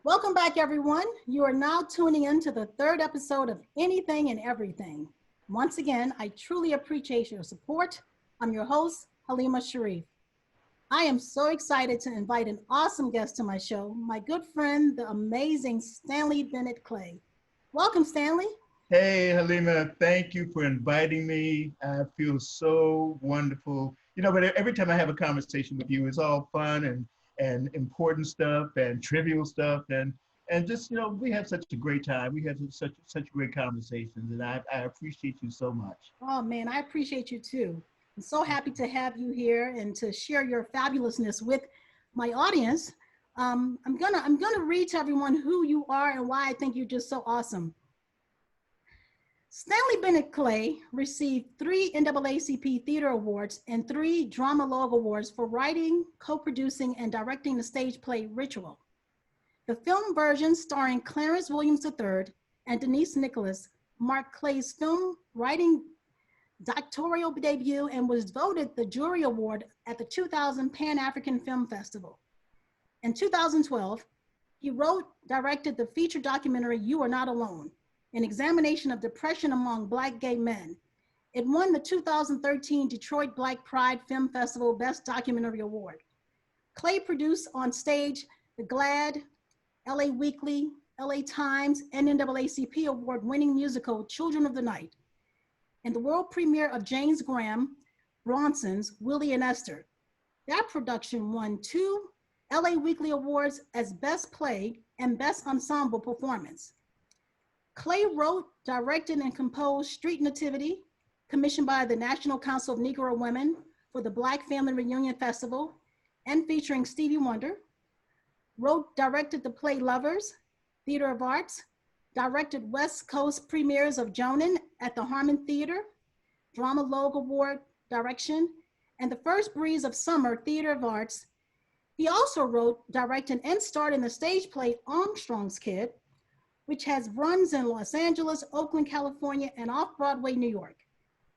Welcome back, everyone. You are now tuning in to the third episode of Anything and Everything. Once again, I truly appreciate your support. I'm your host, Halima Sharif. I am so excited to invite an awesome guest to my show, my good friend, the amazing Stanley Bennett Clay. Welcome, Stanley. Hey, Halima, thank you for inviting me. I feel so wonderful. But every time I have a conversation with you, it's all fun and important stuff and trivial stuff. And just, we have such a great time. We have such great conversations. And I appreciate you so much. Oh, man, I appreciate you too. I'm so happy to have you here and to share your fabulousness with my audience. I'm gonna read to everyone who you are and why I think you're just so awesome. Stanley Bennett Clay received 3 NAACP Theater Awards and 3 Drama Log Awards for writing, co-producing, and directing the stage play Ritual. The film version starring Clarence Williams III and Denise Nicholas marked Clay's film writing doctoral debut and was voted the Jury Award at the 2000 Pan-African Film Festival. In 2012, he wrote, directed the feature documentary You Are Not Alone, an examination of depression among Black gay men. It won the 2013 Detroit Black Pride Film Festival Best Documentary Award. Clay produced on stage the GLAAD, LA Weekly, LA Times, and NAACP award-winning musical Children of the Night, and the world premiere of James Graham Bronson's Willie and Esther. That production won 2 LA Weekly Awards as Best Play and Best Ensemble Performance. Clay wrote, directed, and composed Street Nativity, commissioned by the National Council of Negro Women for the Black Family Reunion Festival and featuring Stevie Wonder. Wrote, directed the play Lovers, Theater of Arts, directed West Coast premieres of Jonan at the Harmon Theater, Drama Log Award direction, and the First Breeze of Summer Theater of Arts. He also wrote, directed, and starred in the stage play Armstrong's Kid, which has runs in Los Angeles, Oakland, California, and off-Broadway, New York.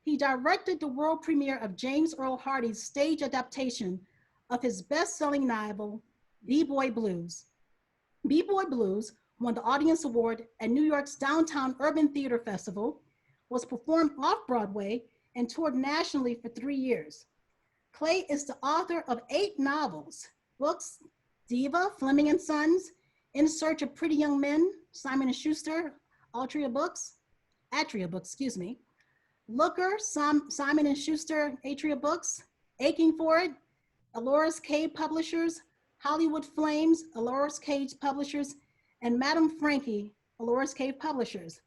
He directed the world premiere of James Earl Hardy's stage adaptation of his best-selling novel, B-Boy Blues. B-Boy Blues won the Audience Award at New York's Downtown Urban Theater Festival, was performed off-Broadway, and toured nationally for 3 years. Clay is the author of 8 novels, books, Diva, Fleming and Sons, In Search of Pretty Young Men, Simon & Schuster, Atria Books, Looker, Simon & Schuster, Atria Books, Aching for It, Aloris Cave Publishers, Hollywood Flames, Aloris Cave Publishers, and Madame Frankie, Aloris Cave Publishers.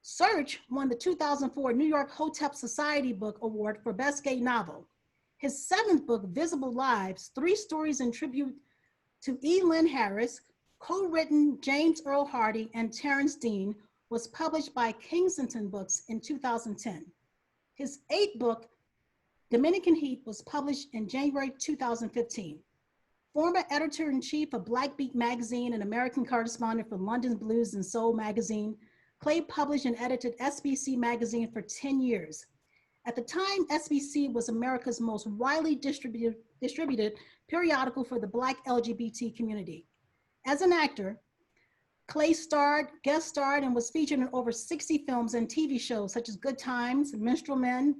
Search won the 2004 New York Hotep Society Book Award for Best Gay Novel. His 7th book, Visible Lives, 3 stories in tribute to E. Lynn Harris, co-written James Earl Hardy and Terrence Dean, was published by Kensington Books in 2010. His 8th book, Dominican Heat, was published in January 2015. Former editor-in-chief of Black Beat magazine and American correspondent for London Blues and Soul magazine, Clay published and edited SBC magazine for 10 years. At the time, SBC was America's most widely distributed periodical for the Black LGBT community. As an actor, Clay guest starred, and was featured in over 60 films and TV shows such as Good Times, Minstrel Men,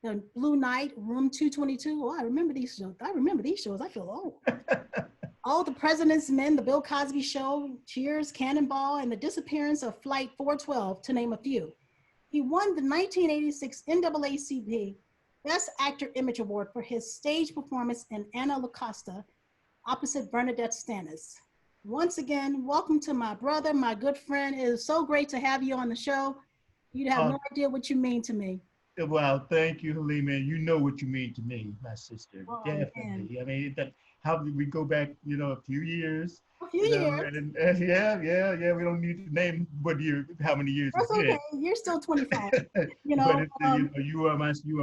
The Blue Night, Room 222. Oh, I remember these shows. I feel old. All the President's Men, The Bill Cosby Show, Cheers, Cannonball, and The Disappearance of Flight 412, to name a few. He won the 1986 NAACP Best Actor Image Award for his stage performance in Anna LaCosta opposite Bernadette Stannis. Once again, welcome to my brother, my good friend. It is so great to have you on the show. You have no idea what you mean to me. Well, thank you, Halima. You know what you mean to me, my sister. Oh, Definitely. man. I mean, how did we go back, a few years? A few years. Yeah. We don't need to name how many years. That's okay. You're still 25. But you are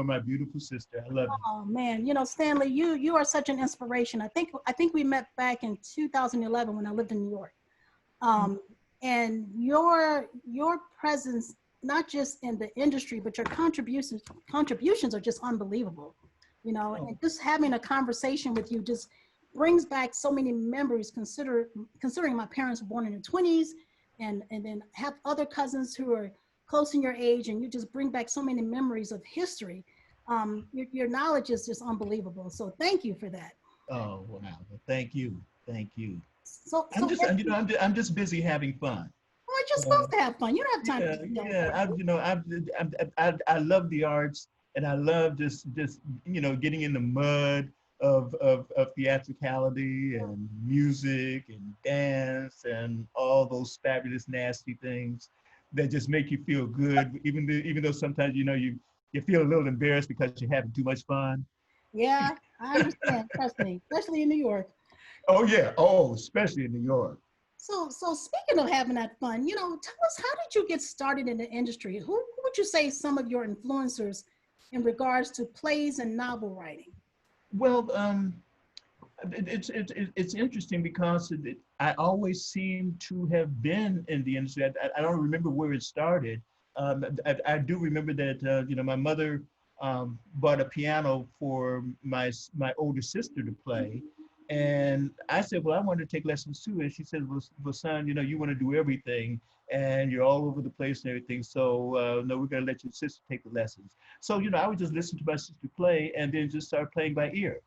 my beautiful sister. I love you. Oh man, Stanley, you are such an inspiration. I think we met back in 2011 when I lived in New York. And your presence, not just in the industry, but your contributions are just unbelievable. And just having a conversation with you just brings back so many memories, considering my parents were born in the 20s, and then have other cousins who are close in your age, and you just bring back so many memories of history. Your knowledge is just unbelievable. So thank you for that. Oh, wow. Well, thank you. Thank you. So, I'm so just, what, I'm just busy having fun. well, you're Uh, supposed to have fun. You don't have time yeah, to be yeah. all. I love the arts, and I love just getting in the mud of theatricality and music and dance and all those fabulous nasty things that just make you feel good. Even though sometimes you feel a little embarrassed because you're having too much fun. Yeah, I understand. Trust me, especially in New York. Oh yeah. Oh, especially in New York. So speaking of having that fun, tell us, how did you get started in the industry? Who would you say some of your influencers in regards to plays and novel writing? Well, it's interesting because I always seem to have been in the industry. I don't remember where it started. I do remember that my mother bought a piano for my older sister to play, and I said, well, I want to take lessons too. And she said, well son, you want to do everything, and you're all over the place and everything. So no, we're going to let your sister take the lessons. So I would just listen to my sister play, and then just start playing by ear,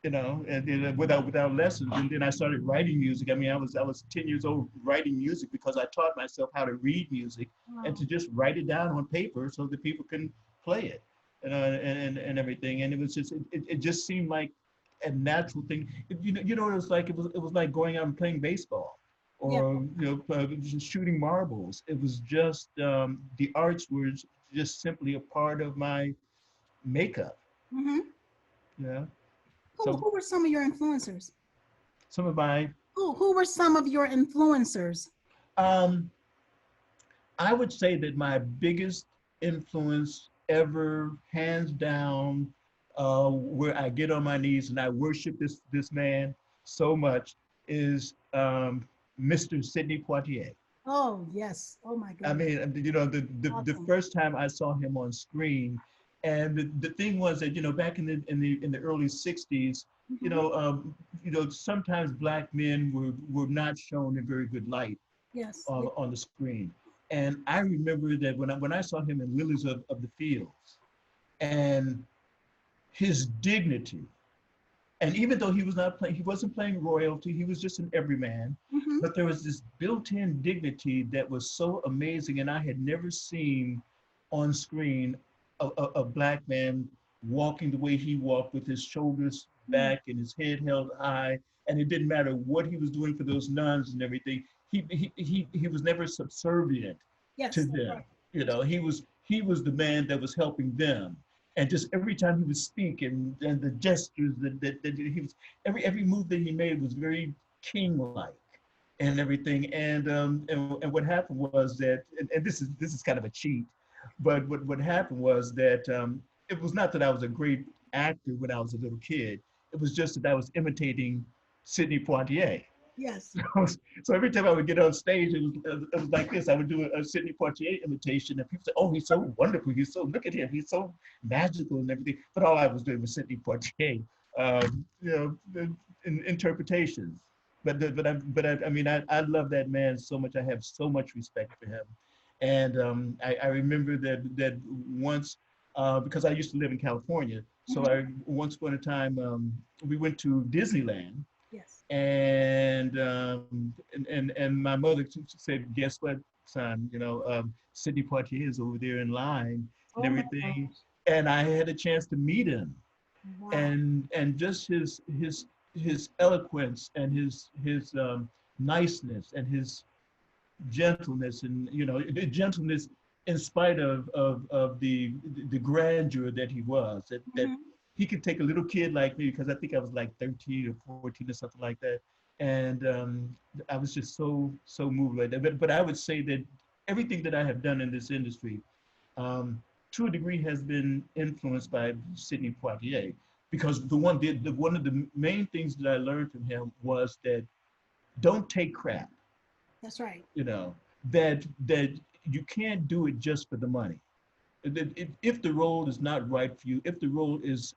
and then without lessons. And then I started writing music. I mean, I was 10 years old writing music because I taught myself how to read music and Wow. to just write it down on paper so that people can play it, and everything. And it just seemed like a natural thing. It was like it was like going out and playing baseball, Yeah. or just shooting marbles. It was just the arts were just simply a part of my makeup. Mm-hmm. Yeah. Who, So who were some of your influencers? some of my Who were some of your influencers? Um, I would say that my biggest influence ever, hands down, where I get on my knees and I worship this man so much, is Mr. Sidney Poitier. Oh, yes. Oh, my I goodness. mean, the Awesome. first time I saw him on screen, and the thing was that back in the early '60s, Mm-hmm. sometimes black men were not shown in very good light Yes. on the screen. And I remember that when I saw him in Lilies of the Fields, and his dignity, and even though he wasn't playing royalty, he was just an everyman, Mm-hmm. but there was this built-in dignity that was so amazing, and I had never seen on screen a black man walking the way he walked, with his shoulders Mm. back and his head held high, and it didn't matter what he was doing for those nuns and everything. He was never subservient to Yes. them. Right. He was the man that was helping them, and just every time he would speak, and the gestures that he was, every move that he made was very king-like and everything. And what happened was that, and this is kind of a cheat, but what happened was that it was not that I was a great actor when I was a little kid. It was just that I was imitating Sidney Poitier. Yes. So every time I would get on stage, it was like this. I would do a Sidney Poitier imitation, and people say, "Oh, he's so wonderful. Look at him. He's so magical and everything." But all I was doing was Sidney Poitier, in interpretations. I mean, I love that man so much. I have so much respect for him, and I remember that once, because I used to live in California, so Mm-hmm. I once upon a time we went to Disneyland, Yes. and my mother said, "Guess what, son? Sidney Poitier is over there in line and Oh, my everything." gosh. And I had a chance to meet him, Wow. and just his eloquence and his niceness and his gentleness, and the gentleness in spite of the grandeur that he was, that Mm-hmm. he could take a little kid like me, because I think I was like 13 or 14 or something like that, and I was just so moved by that. But I would say that everything that I have done in this industry, um, to a degree, has been influenced by Sidney Poitier, because one of the main things that I learned from him was that don't take crap. That's right. you know that you can't do it just for the money. if the role is not right for you, if the role is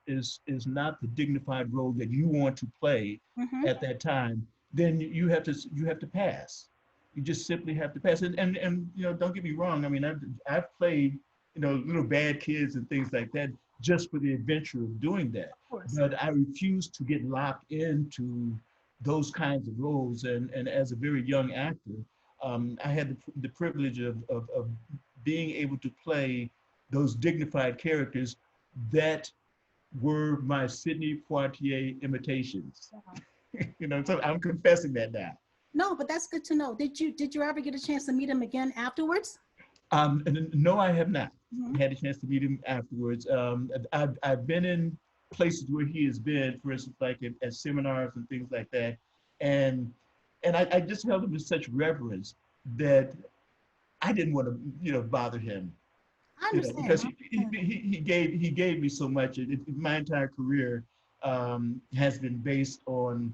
not the dignified role that you want to play Mm-hmm. at that time, then you have to pass. You just simply have to pass. And you know, don't get me wrong. I mean, I've played, you know, little bad kids and things like that just for the adventure of doing that. Of course. But I refuse to get locked into those kinds of roles. And as a very young actor, I had the privilege of being able to play those dignified characters that were my Sidney Poitier imitations. Wow. You know, so I'm confessing that now. No, but that's good to know. Did you ever get a chance to meet him again afterwards? And no, I have not Mm-hmm. had a chance to meet him afterwards. I've been in places where he has been, for instance, like at seminars and things like that, and I just held him in such reverence that I didn't want to, you know, bother him, I you know, understand. because I understand. he gave me so much. My entire career has been based on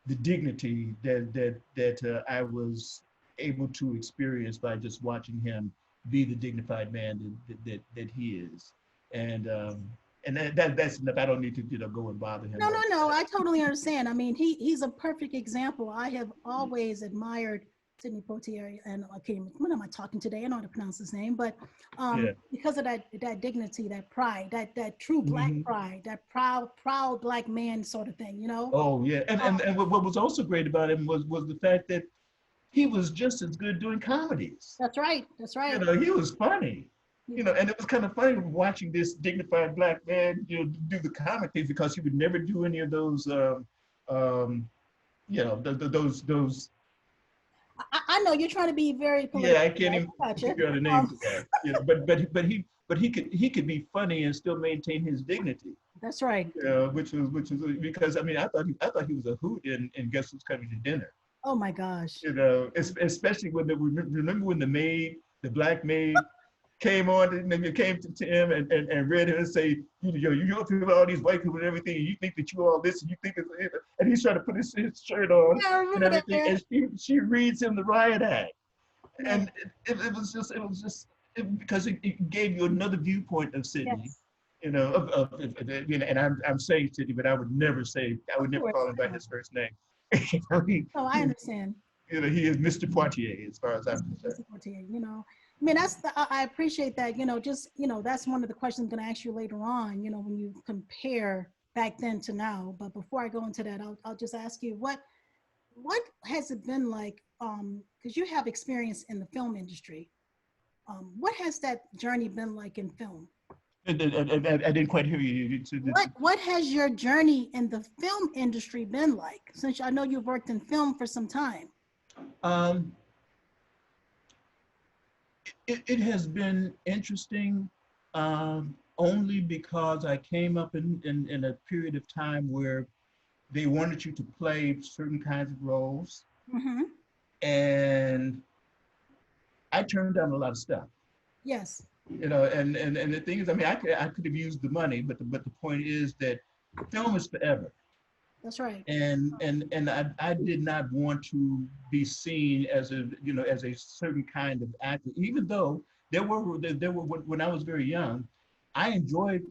the dignity that I was able to experience by just watching him be the dignified man that he is, and that's enough. I don't need to, you know, go and bother him. No, no, no. I totally understand. I mean, he's a perfect example. I have always admired Sidney Poitier, and okay, what am I talking today? I don't know how to pronounce his name, but Yeah. because of that dignity, that pride, that true Black Hmm. pride, that proud Black man sort of thing, you know. Oh yeah, Um, and what was also great about him was the fact that he was just as good doing comedies. that's right. That's You right. know, he was funny. He You know, was. and it was kind of funny watching this dignified Black man, you know, do the comic things because he would never do any of those, um, you know, those. I know you're trying to be very Yeah, political. I can't even Gotcha. figure out a name Um, for that. You know, but he could be funny and still maintain his dignity. that's right. Which was because I mean I thought he was a hoot in Guess Who's Coming to Dinner. Oh my gosh. You know, especially when remember when the maid, the Black maid, came on and then came to him and read him and say, you don't feel all these white people and everything, and you think that you all this and you think it's, and he's trying to put his shirt on Yeah, I and remember that everything, man. and she reads him the riot act, Man, and it was just because it gave you another viewpoint of Sydney. yes, You know, you know, and I'm saying Sydney, but I would never of course. call him I by know. his first name. You know, No, I understand. you know, he is Mr. Poitier as far as I'm concerned. Support to you, you know. I mean, I appreciate that, you know, just, you know, that's one of the questions I'm going to ask you later on, you know, when you compare back then to now. But before I go into that, I'll just ask you what has it been like? Because you have experience in the film industry. What has that journey been like in film? I didn't quite hear you. What has your journey in the film industry been like? Since I know you've worked in film for some time. Um, it has been interesting only because I came up in a period of time where they wanted you to play certain kinds of roles, Mm-hmm. and I turned down a lot of stuff. Yes, You know, and the thing is, I mean, I could have used the money, but the point is that film is forever. that's right. And I did not want to be seen as a, you know, as a certain kind of actor, even though there were when I was very young, I enjoyed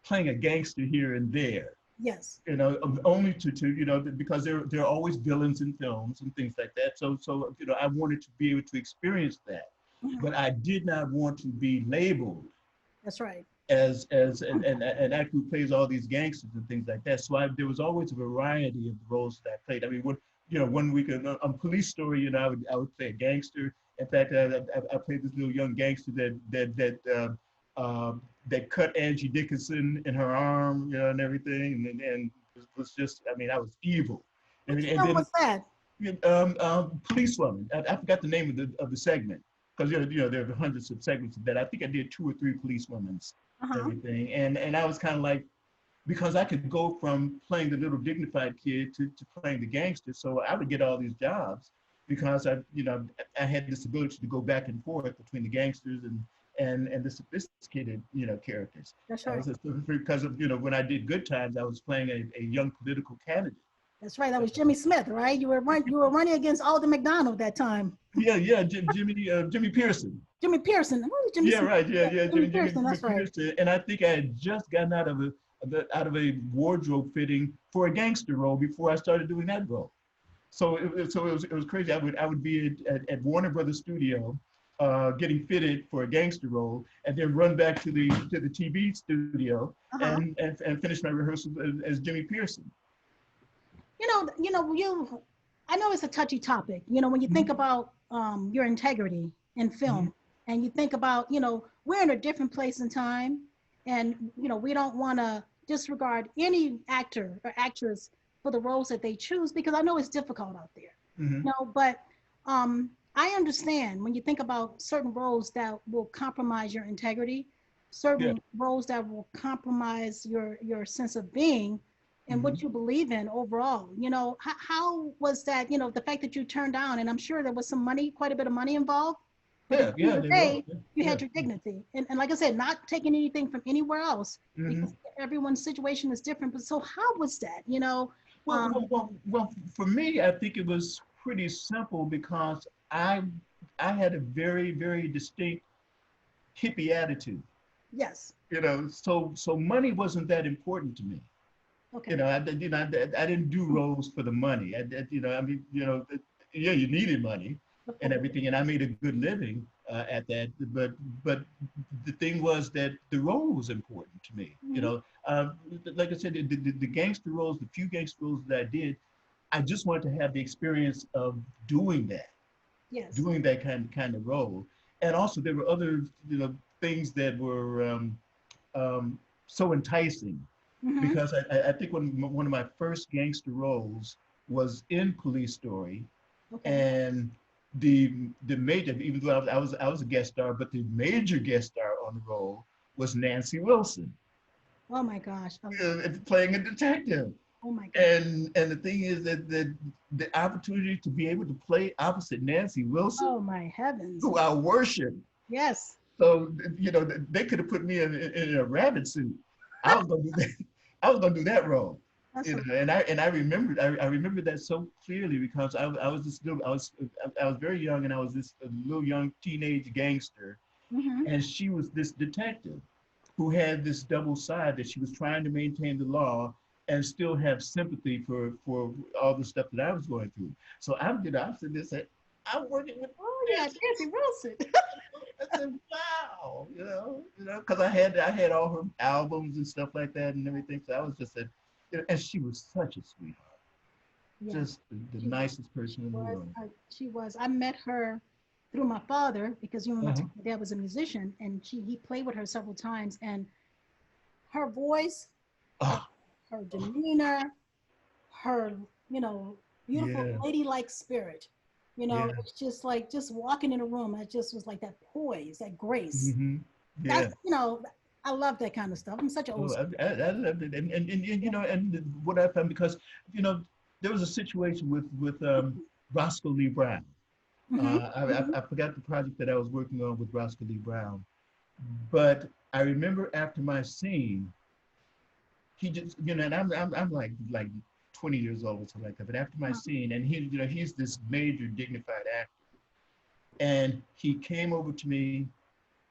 playing a gangster here and there, Yes, you know, only to you know, because there are always villains in films and things like that. So you know, I wanted to be able to experience that, mhm, but I did not want to be labeled that's right. as an actor who plays all these gangsters and things like that. So there was always a variety of the roles that I played. I mean, you know, one week on Police Story, you know, I would play a gangster. In fact, I played this little young gangster that cut Angie Dickinson in her arm, you know, and everything, and it was just, I mean, I was evil. Which And film then was that? Policewoman. I forgot the name of the segment because you know there are hundreds of segments of that. I think I did 2 or 3 policewomen's Uh-huh. everything, and I was kind of like, because I could go from playing the little dignified kid to playing the gangster, so I would get all these jobs because I had this ability to go back and forth between the gangsters and the sophisticated, you know, characters. That's I right. was because of, you know, when I did Good Times, I was playing a young political candidate. That's right. That was Jimmy Smith, right? You were running against Alden McDonald that time. Jimmy Pearson. Jimmy Pearson. Who is Jimmy? Yeah, right. Yeah, yeah, Jimmy Pearson. Jimmy That's right. Pearson. And I think I had just gotten out of a wardrobe fitting for a gangster role before I started doing that role. So it was crazy. I would be at Warner Brothers Studio, getting fitted for a gangster role, and then run back to the TV studio Uh-huh. and finish my rehearsal as Jimmy Pearson. I know it's a touchy topic. When you think Mhm. about your integrity in Mhm. film, and you think about, we're in a different place in time, and we don't want to disregard any actor or actress for the roles that they choose because I know it's difficult out there. Mhm. But I understand when you think about certain roles that will compromise your integrity, Yeah. certain roles that will compromise your sense of being and what Mhm. you believe in overall. How was that, the fact that you turned down, and I'm sure there was some money, quite a bit of money involved, but at Yeah. the end Yeah. of the They were. day, Yeah. you Yeah. had your dignity. And like I said, not taking anything from anywhere else because Mhm. everyone's situation is different. But so how was that, Well, um, well, well, well, for me, I think it was pretty simple because I had a very, very distinct hippie attitude. yes. So money wasn't that important to me. Okay. I didn't do roles for the money. I mean, yeah, you needed money Of and course. everything, and I made a good living at that. But the thing was that the role was important to me. Mhm. Like I said, the gangster roles, the few gangster roles that I did, I just wanted to have the experience of doing that, Yes. doing that kind of role. And also there were other things that were so enticing Hmm. because I think one of my first gangster roles was in Police Story, Okay. and the major, even though I was a guest star, but the major guest star on the role was Nancy Wilson, Oh my gosh. playing a detective. Oh my God. And the thing is that the opportunity to be able to play opposite Nancy Wilson, Oh my heavens. who I worship. Yes. So they could have put me in a rabbit suit. I was gonna do that. I was gonna do that role. That's a, And I remember that so clearly because I was very young, and I was this little young teenage gangster, hmm and she was this detective who had this double side that she was trying to maintain the law and still have sympathy for all the stuff that I was going through. So I'm sitting there saying, I'm working with Oh yeah, Nancy. Nancy Wilson. I said, wow, because I had all her albums and stuff like that and everything. So I was just and she was such a sweetheart, Yes, just the she was. nicest person She in the was. world. She was. I met her through my father because Uh-huh. my dad was a musician, and he played with her several times. And her voice, her, Oh, her demeanor, her beautiful yeah, ladylike spirit. yeah, It's just like just walking in a room. I just was like that poise, that grace. hmm That's yeah. I love that kind of stuff. I'm such an old Oh, school. I loved it, and and what I found because you know there was a situation with Roscoe Lee Brown. Hmm. I forgot the project that I was working on with Roscoe Lee Brown, but I remember after my scene, he just and I'm like 20 years old or something like that. But after my scene, and he's this major dignified actor, and he came over to me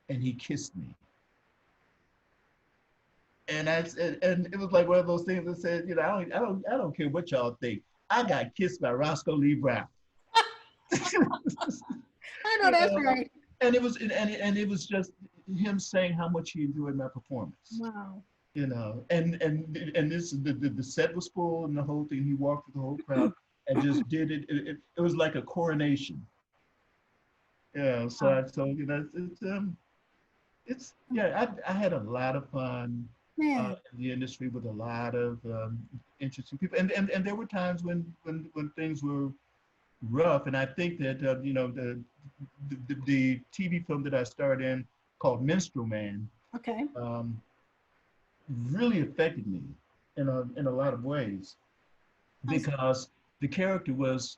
and he kissed me, and I said, and it was like one of those things that said, I don't care what y'all think. I got kissed by Roscoe Lee Brown. I know you that's know, right. and it was just him saying how much he enjoyed my performance. Wow. And this the set was full and the whole thing. He walked through the whole crowd and just did it. It was like a coronation. Yeah. So Wow. it's yeah. I had a lot of fun Man. in the industry with a lot of interesting people, and there were times when things were rough, and I think that the TV film that I starred in called Minstrel Man Okay. um, really affected me in a lot of ways I'm so, because the character was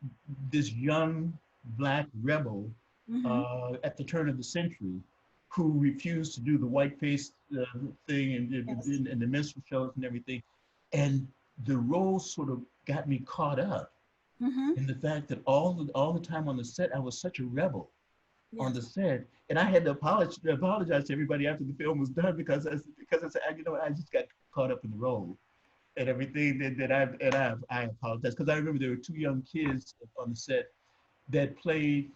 this young black rebel mm-hmm. at the turn of the century who refused to do the whiteface thing Yes. and the minstrel shows and everything, and the role sort of got me caught up Mm-hmm. And the fact that all the time on the set, I was such a rebel on the Yes. set, and I had to apologize to everybody after the film was done because I said, you know, I just got caught up in the role and everything I apologize because I remember there were two young kids on the set that played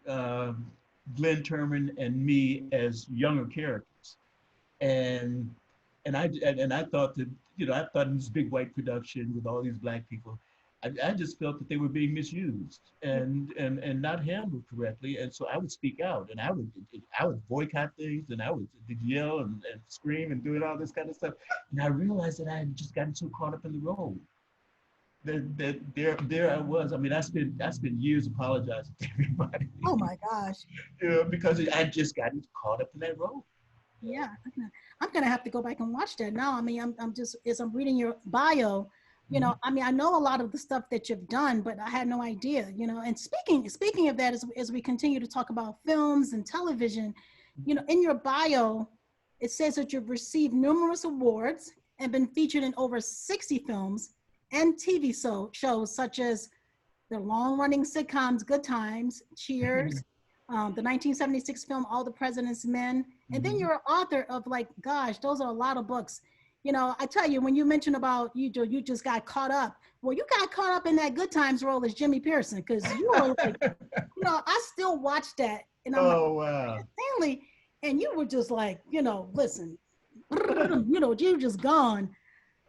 um, Glenn Turman and me as younger characters, and and I thought that, you know, I thought in this big white production with all these black people, I just felt that they were being misused Yeah. and not handled correctly, and so I would speak out and I would boycott things and I would yell and scream and doing all this kind of stuff, and I realized that I had just gotten so caught up in the role there I was. I mean, I spent years apologizing to everybody, Oh my gosh. you know, because I just gotten caught up in that role. Yeah. I'm gonna have to go back and watch that now. I mean, I'm just as I'm reading your bio, you Mhm. know, I mean, I know a lot of the stuff that you've done, but I had no idea, you know. And speaking of that, as we continue to talk about films and television, you know, in your bio, it says that you've received numerous awards and been featured in over 60 films and TV shows such as the long-running sitcoms Good Times, Cheers, the 1976 film All the President's Men, and then Mhm. you're an author of, like, gosh, those are a lot of books. You know, I tell you, when you mentioned about you just got caught up. Well, you got caught up in that Good Times role as Jimmy Pearson because you were like, you know, I still watch that, and I'm like, Oh wow. Stanley, and you were just like, you know, listen, you know, you just gone.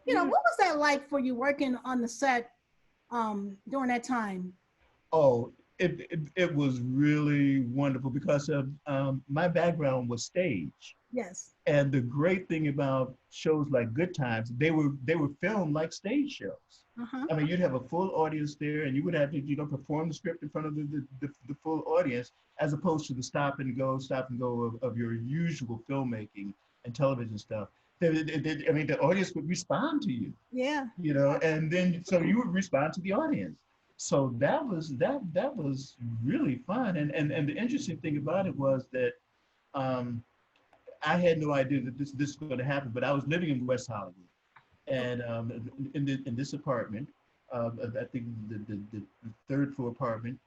You know, Yeah. what was that like for you working on the set during that time? Oh, it was really wonderful because of my background was stage. Yes. And the great thing about shows like Good Times, they were filmed like stage shows. Uh-huh. I mean, you'd have a full audience there, and you would have to, you know, perform the script in front of the full audience, as opposed to the stop and go of your usual filmmaking and television stuff. I mean, the audience would respond to Yeah. you know, and then so you would respond to the audience. So that was really fun. And the interesting thing about it was that um, I had no idea that this was going to happen, but I was living in West Hollywood, and in this apartment, I think the third floor apartment,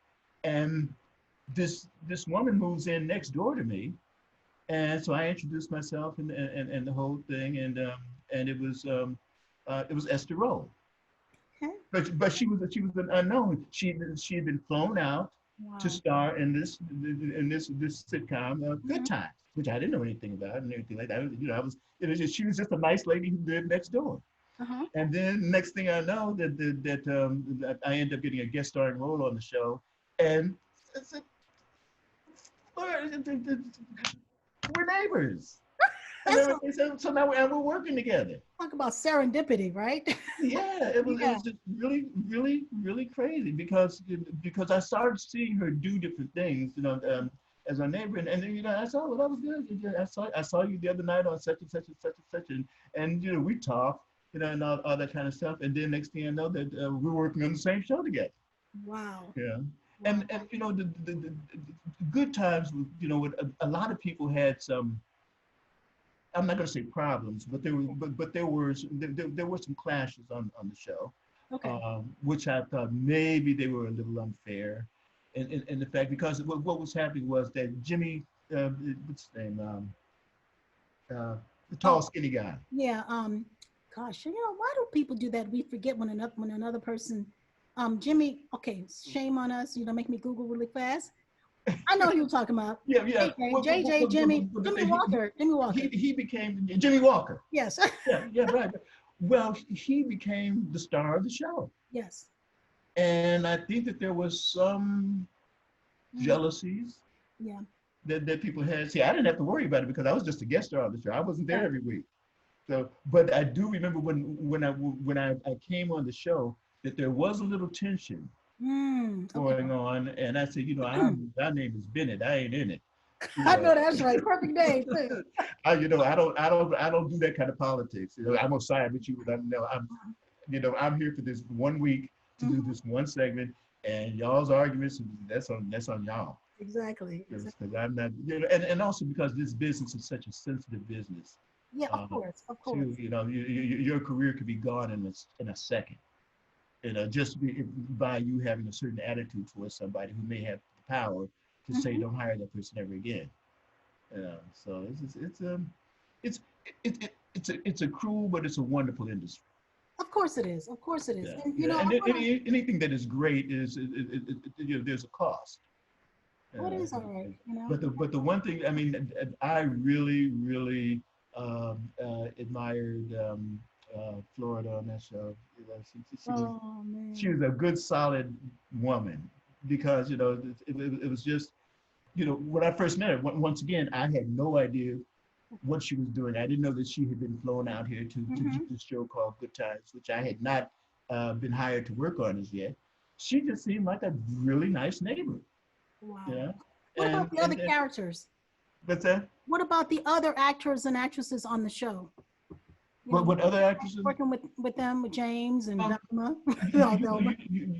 and this woman moves in next door to me, and so I introduced myself and the whole thing, and it was Esther Rolle, Okay. but she was an unknown. She had been flown out to Wow. star in this sitcom, Good Mhm. Times, which I didn't know anything about and everything like that. You know, I was, you know, she was just a nice lady who lived next door. Uh-huh. And then next thing I know, that I end up getting a guest starring role on the show, and it's a, we're neighbors and That's everything. So now we're working together. talk about serendipity, right? Yeah, it was Yeah. just really crazy because I started seeing her do different things, you know, as a neighbor, and then, you know, I saw, well, that was good. I saw you the other night on such and such and such and such, and you know, we talked, you know, and all that kind of stuff, and then next thing I know that we're working on the same show together. Wow. Yeah, Wow. and you know, the good times, you know, with a lot of people had some, I'm not going to say problems, but there were some clashes on the show, Okay. which I thought maybe they were a little unfair, in the fact because what was happening was that Jimmy, what's his name, the tall Oh, skinny guy. yeah. Gosh, you know, why do people do that? We forget when another person, Jimmy, okay, shame on us, you know, make me Google really fast. I know who you're talking about. Yeah, yeah. JJ, The Jimmy thing, Walker, Jimmy Walker. he became Jimmy Walker. Yes. Yeah, yeah, right. Well, he became the star of the show, Yes. and I think that there was some Mm, jealousies yeah. that people had. See, I didn't have to worry about it because I was just a guest star on the show. I wasn't there Yeah. every week. So, but I do remember when I came on the show that there was a little tension Okay. going on, and I said, you know, our name is Bennett. I ain't in it. You I know know, that's right. Perfect day too. you know, I don't do that kind of politics. You know, I'm gonna side with you, but I'm here for this 1 week to do Mhm. this one segment, and y'all's arguments, that's on y'all. Exactly. Because Exactly. I'm not, you know, and also because this business is such a sensitive business, Yeah, of uh, course. Of too. course. You know, your career could be gone in a second. just by you having a certain attitude towards somebody who may have the power to say, don't hire that person ever again. So it's it's a cruel, but it's a wonderful industry. Of course it is. Of course it is. Yeah, And yeah. And anything that is great is there's a cost. what is all right, But the one thing, I mean, I really admired Florida on that show. Oh man. She was a good, solid woman because it was just when I first met her. Once again, I had no idea what she was doing. I didn't know that she had been flown out here to do this show called Good Times, which I had not been hired to work on as yet. She just seemed like a really nice neighbor. Wow. Yeah. What about the other characters? What's that? What about the other actors and actresses on the show? What other actresses? Working with them, with James and Velma.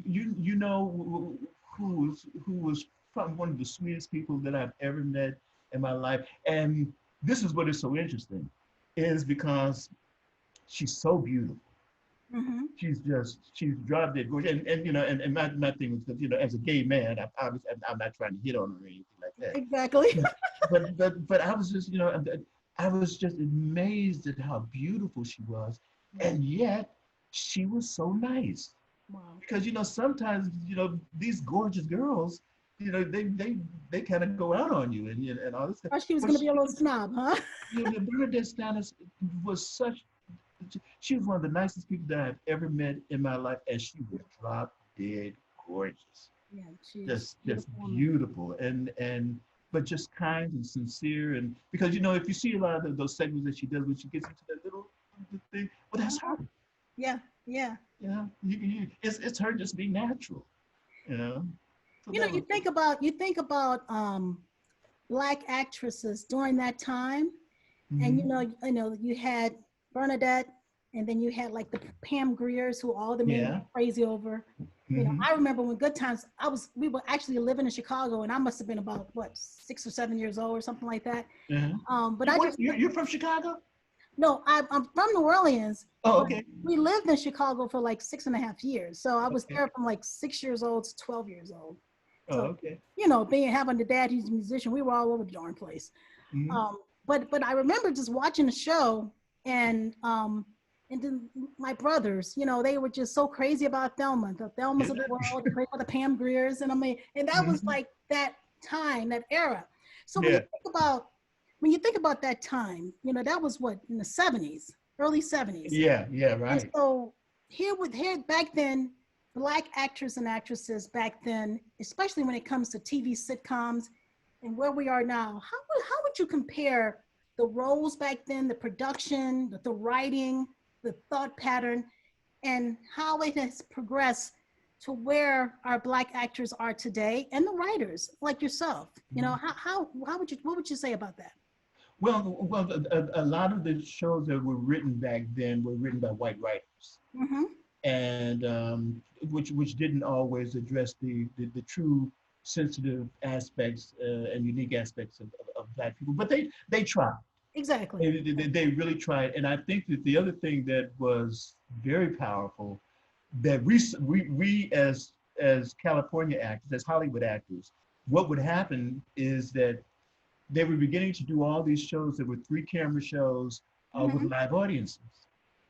You know who was probably one of the sweetest people that I've ever met in my life. And this is what is so interesting, is because she's so beautiful. She's drop dead gorgeous. And my thing was that, as a gay man, I'm not trying to hit on her or anything like that. Exactly. but I was just, I was just amazed at how beautiful she was. And yet she was so nice. Wow. Because, sometimes, these gorgeous girls, they kind of go out on you and all this stuff. Oh, she was going to be a little snob, huh? Bernadette Stannis was she was one of the nicest people that I've ever met in my life, and she was drop dead gorgeous. Yeah, just beautiful but just kind and sincere, and because if you see a lot of those segments that she does when she gets into that little thing, well, that's her. Yeah. It's her just being natural, So you think about Black actresses during that time, and you had Bernadette, and then you had like the Pam Griers, who all the men were crazy over. I remember when Good Times, we were actually living in Chicago, and I must have been about 6 or 7 years old or something like that. But you're from Chicago? No, I'm from New Orleans. Oh, okay. We lived in Chicago for like 6.5 years, so I was there from like 6 years old to 12 years old. So, okay. Having the dad who's a musician, we were all over the darn place. But I remember just watching the show, and then my brothers, they were just so crazy about Thelma, the Thelmas of the world, crazy about the Pam Griers, and that was like that time, that era. So when you think about that time, that was what, in the 70s, early 70s. Yeah, right. And so here back then, Black actors and actresses back then, especially when it comes to TV sitcoms and where we are now, how would you compare the roles back then, the production, the writing, the thought pattern, and how it has progressed to where our Black actors are today, and the writers like yourself? What would you say about that? Well, a lot of the shows that were written back then were written by white writers, and which didn't always address the true sensitive aspects and unique aspects of Black people, but they tried. Exactly. They really tried, and I think that the other thing that was very powerful, that we as California actors, as Hollywood actors, what would happen is that they were beginning to do all these shows that were 3-camera shows with live audiences,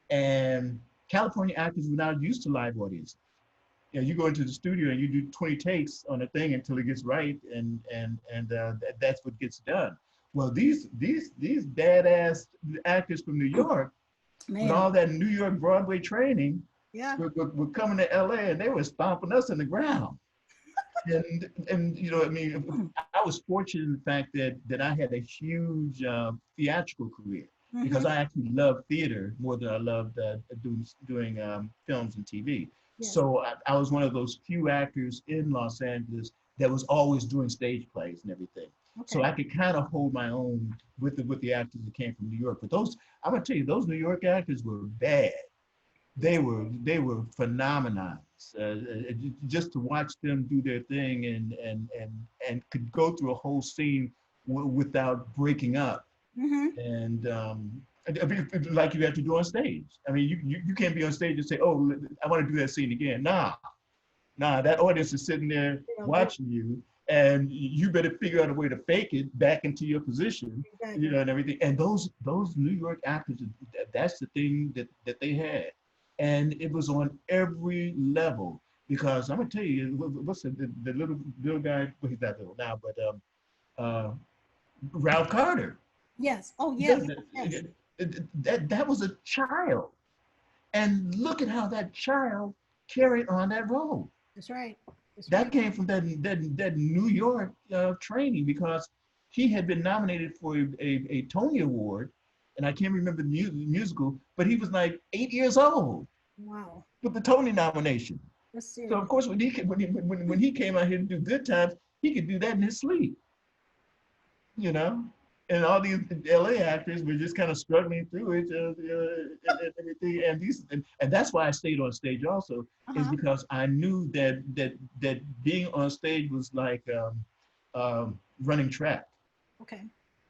and California actors were not used to live audiences. You go into the studio and you do 20 takes on a thing until it gets right, and that's what gets done. Well, these badass actors from New York, with all that New York Broadway training, were coming to LA, and they were stomping us in the ground. and I was fortunate in the fact that I had a huge theatrical career, because I actually loved theater more than I loved doing films and TV. Yeah. So I was one of those few actors in Los Angeles that was always doing stage plays and everything. Okay. So I could kind of hold my own with the actors that came from New York. But I'm gonna tell you, those New York actors were bad. They were phenomenons. Just to watch them do their thing and could go through a whole scene without breaking up. And like you have to do on stage. I mean, you can't be on stage and say, oh, I want to do that scene again. Nah, that audience is sitting there watching you, and you better figure out a way to fake it back into your position, Exactly. and everything. And those New York actors, that's the thing that they had, and it was on every level. Because I'm gonna tell you, what's the little guy? Well, he's not little now, but uh, Ralph Carter. Yes. Oh, Yeah, yes. Yes. that was a child, and look at how that child carried on that role. That's right. That's That right. came from that New York training, because he had been nominated for a Tony Award, and I can't remember the musical, but he was like 8 years old Wow. with the Tony nomination. That's So of serious. course, when he came out here to do Good Times, he could do that in his sleep, you know. And all these LA actors were just kind of struggling through it, and everything. And that's why I stayed on stage also, is Uh-huh. because I knew that being on stage was like running track. Okay.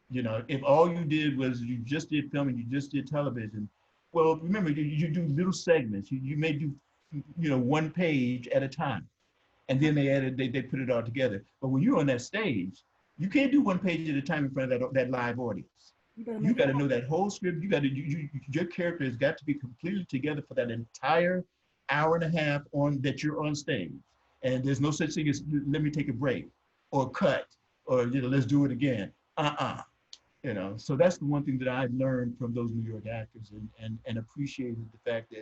You know, if all you did was you just did film and you just did television, well, remember you do little segments. You may do, one page at a time, and then they put it all together. But when you're on that stage, you can't do one page at a time in front of that live audience. You better You make it got to know happen. that whole script. You got to your character has got to be completely together for that entire hour and a half on that you're on stage. And there's no such thing as let me take a break or cut or let's do it again. So that's the one thing that I learned from those New York actors, and appreciated the fact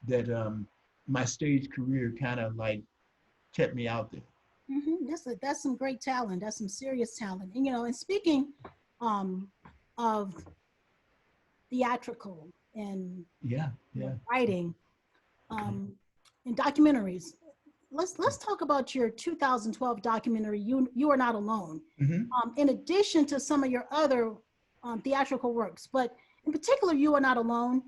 that my stage career kind of like kept me out there. That's some great talent. That's some serious talent. And and speaking um, of theatrical and Yeah, yeah. writing and documentaries, let's talk about your 2012 documentary. You are not alone. Mm-hmm. In addition to some of your other theatrical works, but in particular, You Are Not Alone,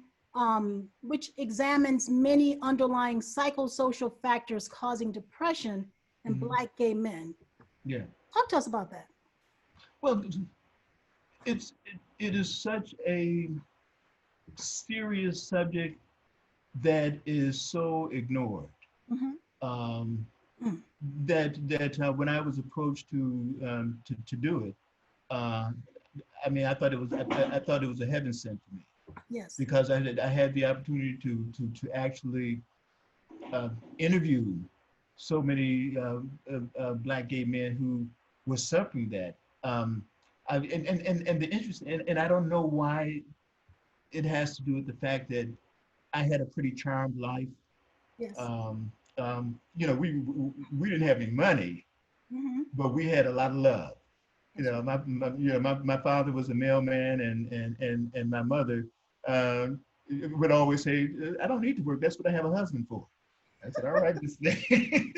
which examines many underlying psychosocial factors causing depression in Mm-hmm. Black gay men. Yeah. Talk to us about that. Well, it is such a serious subject that is so ignored. Mm-hmm. Um, Mm. that when I was approached to do it, uh, I mean, I thought it was a heaven sent to me, Yes. because I had the opportunity to actually interview so many Black gay men who were suffering that. And the interest, and I don't know why it has to do with the fact that I had a pretty charmed life. Yes. Um, we didn't have any money, Mm-hmm. but we had a lot of love. That's right. My father was a mailman, and my mother uh, would always say, "I don't need to work. That's what I have a husband for." I said, "All right, this thing."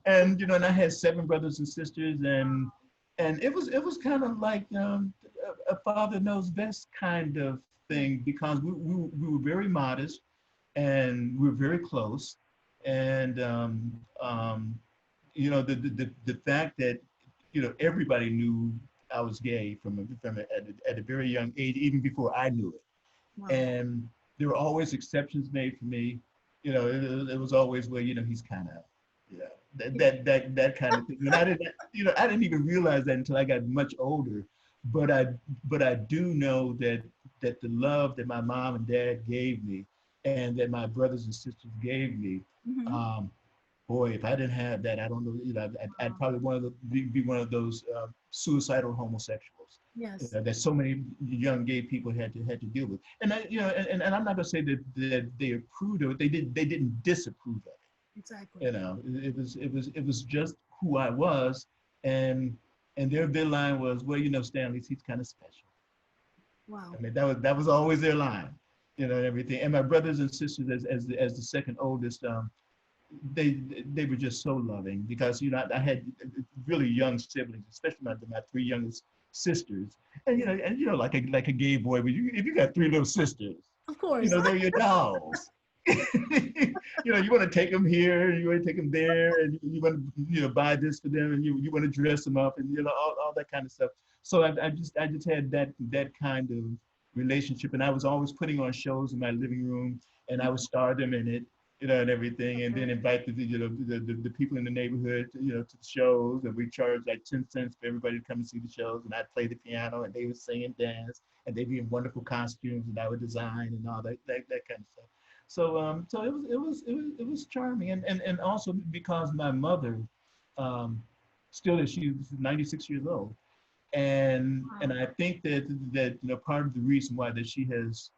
And I had 7 brothers and sisters, and it was kind of like a father knows best kind of thing, because we were very modest, and we were very close, and the fact that everybody knew I was gay at a very young age, even before I knew it. Wow. And there were always exceptions made for me. It was always, well, he's kind of, that kind of thing. And I didn't even realize that until I got much older. But I do know that the love that my mom and dad gave me, and that my brothers and sisters gave me, Mm-hmm. um, boy, if I didn't have that, I don't know, I'd probably be one of those suicidal homosexuals Yes. that so many young gay people had to deal with. And I'm not gonna say that they approved of it. They didn't disapprove of Exactly. it. It was just who I was, and their line was, well, Stanley, he's kind of special. Wow. I mean, that was always their line, and everything. And my brothers and sisters, as the second oldest, they were just so loving, because I had really young siblings, especially my 3 youngest sisters, and like a gay boy, but if you got 3 little sisters, Of course. they're your dolls. You want to take them here, and you want to take them there, and you want to buy this for them, and you want to dress them up, and all that kind of stuff. So I just had that kind relationship. And I was always putting on shows in my living room, and I would star them in it, and everything, and then invite the people in the neighborhood, to the shows. And we charged like 10 cents for everybody to come and see the shows. And I'd play the piano, and they would sing and dance, and they'd be in wonderful costumes, and I would design and all that kind of stuff. So it was charming, and also because my mother, still is, she's 96 years old, and I think that part of the reason why that she has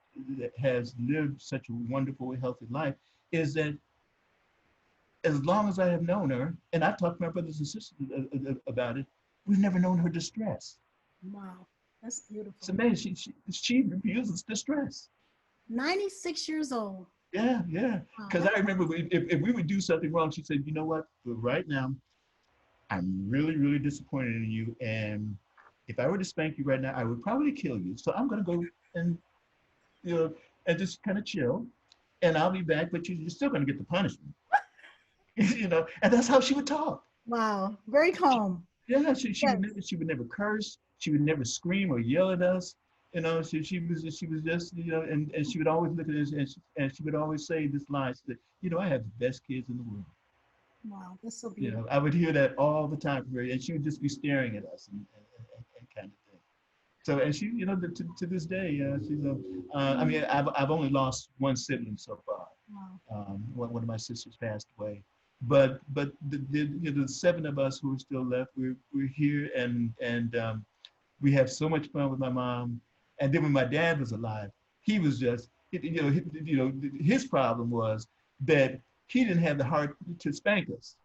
lived such a wonderful, healthy life is that as long as I have known her, and I've talked to my brothers and sisters about it, we've never known her distress. Wow, that's beautiful. It's amazing. She refuses distress. 96 years old. Yeah, yeah. Because I remember if we would do something wrong, she said, you know what? But right now, I'm really, really disappointed in you. And if I were to spank you right now, I would probably kill you. So I'm going to go and, and just kind of chill. And I'll be back, but you're still going to get the punishment. And that's how she would talk. Wow, very calm. Yeah, she would never curse. She would never scream or yell at us. She was just, and she would always look at us, and she would always say this line, that, I have the best kids in the world. Wow, that's so beautiful. I would hear that all the time from her, and she would just be staring at us and kind of thing. So, and she, to this day, she's I mean, I've only lost one sibling so far. Wow. One of my sisters passed away, but the seven of us who are still left, we're here, and we have so much fun with my mom. And then when my dad was alive, he was just, his problem was that he didn't have the heart to spank us.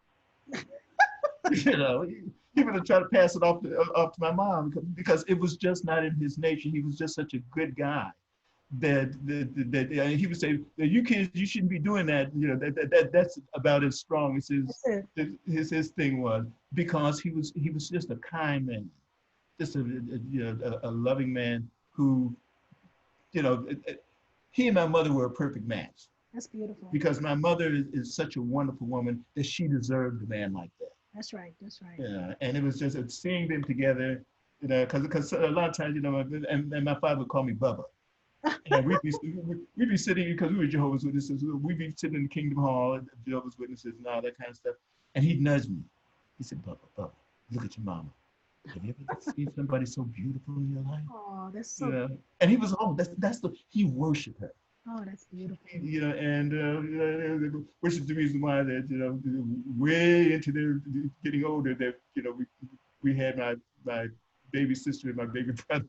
He would have tried to pass it off to my mom because it was just not in his nature. He was just such a good guy that he would say, you kids, you shouldn't be doing that. That's about as strong as his thing was, because he was just a kind man, just a loving man who, he and my mother were a perfect match. That's beautiful. Because my mother is such a wonderful woman that she deserved a man like that. That's right. That's right. Yeah, and it was just seeing them together, because a lot of times, and my father would call me Bubba. And we'd be sitting, because we were Jehovah's Witnesses, we'd be sitting in the Kingdom Hall at Jehovah's Witnesses and all that kind of stuff. And he'd nudge me. He said, Bubba, look at your mama. Have you ever seen somebody so beautiful in your life? Oh, that's so. And he was, he worshiped her. Oh, that's beautiful. Which is the reason why that, way into their getting older, that, we had my baby sister and my baby brother.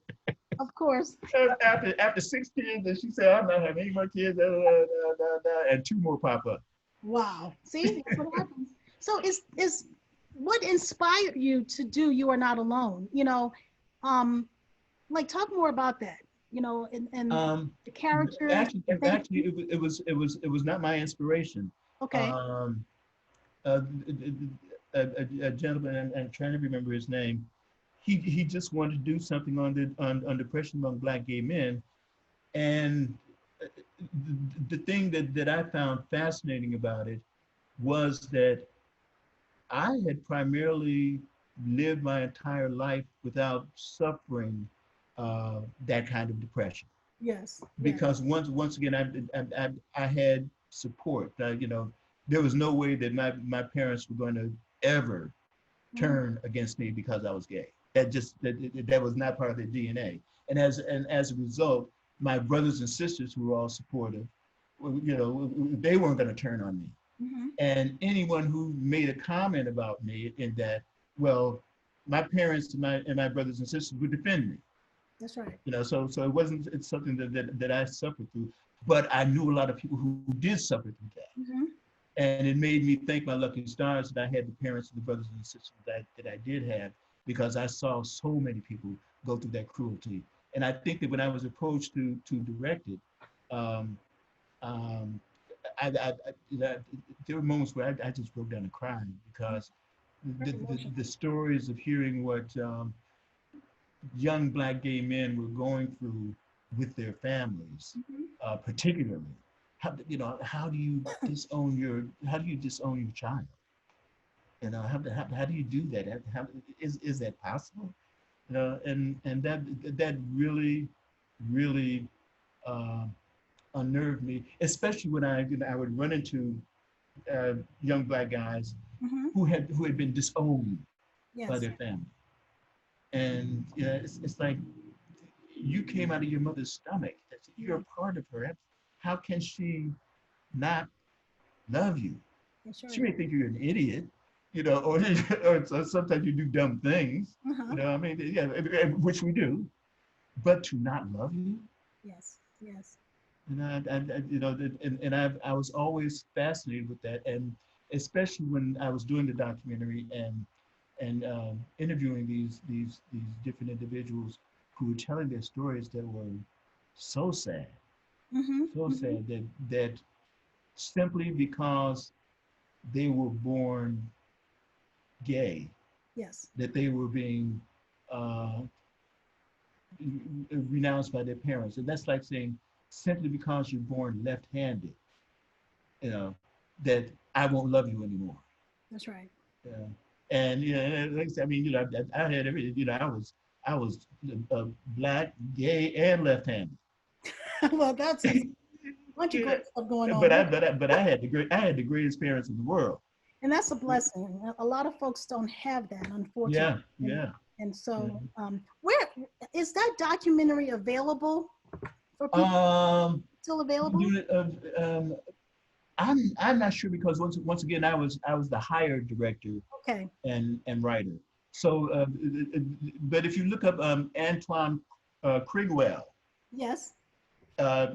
Of course. After 6 kids, and she said, I'm not having any more kids, and 2 more pop up. Wow. See, that's what happens. So is what inspired you to do You Are Not Alone? Like, talk more about that. And the character. Actually, it was not my inspiration. Okay. A gentleman, and I'm trying to remember his name. He just wanted to do something on depression among Black gay men, and the thing that I found fascinating about it was that I had primarily lived my entire life without suffering that kind of depression. Yes. Because once again, I had support. There was no way that my parents were going to ever turn against me because I was gay. That was not part of their DNA. And as a result, my brothers and sisters, who were all supportive, they weren't going to turn on me. Mm-hmm. And anyone who made a comment about me in that, well, my parents and my brothers and sisters would defend me. That's right. So it's something that I suffered through, but I knew a lot of people who did suffer through that. Mm-hmm. And it made me thank my lucky stars that I had the parents and the brothers and sisters that I did have, because I saw so many people go through that cruelty. And I think that when I was approached to direct it, there were moments where I just broke down and cried, because the stories of hearing what young Black gay men were going through with their families, particularly. How do you disown your child? How do you do that? Is that possible? And that really really uh, unnerved me, especially when I would run into young Black guys Mm-hmm. who had been disowned by Yes. their family. And it's like you came out of your mother's stomach. You're Yeah. a part of her. How can she not love you? That's She right. may think you're an idiot, or sometimes you do dumb things. Uh-huh. I mean, yeah, which we do. But to not love you, Yes. Yes. and I was always fascinated with that, and especially when I was doing the documentary and interviewing these different individuals who were telling their stories that were so sad, Mm-hmm. so Mm-hmm. sad that simply because they were born gay, Yes. that they were being uh, renounced by their parents, and that's like saying simply because you're born left-handed, you know, that I won't love you anymore. That's right. Yeah. And like I said, I mean, I had everything. I was Black, gay, and left-handed. Well, that's a bunch of Yeah. great stuff going on. But I had the greatest parents in the world. And that's a blessing. A lot of folks don't have that, unfortunately. Yeah, yeah. And Yeah. so, where is that documentary available for people? Um, Still available? you I'm not sure because once again I was the hired director Okay. and writer. So, but if you look up Antoine Crigwell, Yes.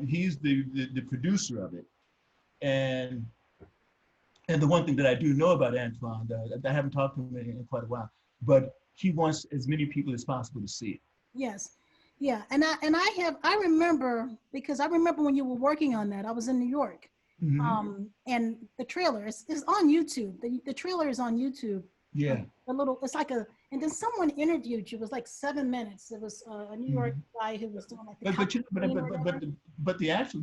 he's the producer of it, and and the one thing that I do know about Antoine, I haven't talked to him in quite a while, but he wants as many people as possible to see it. Yes. Yeah. I remember because I remember when you were working on that, I was in New York. Hmm. And the trailer is on YouTube. The trailer is on YouTube. Yeah. A little, it's like and then someone interviewed you. It was like 7 minutes. It was a New York Hmm. guy who was doing like the But couch you know, scene or whatever. but the actual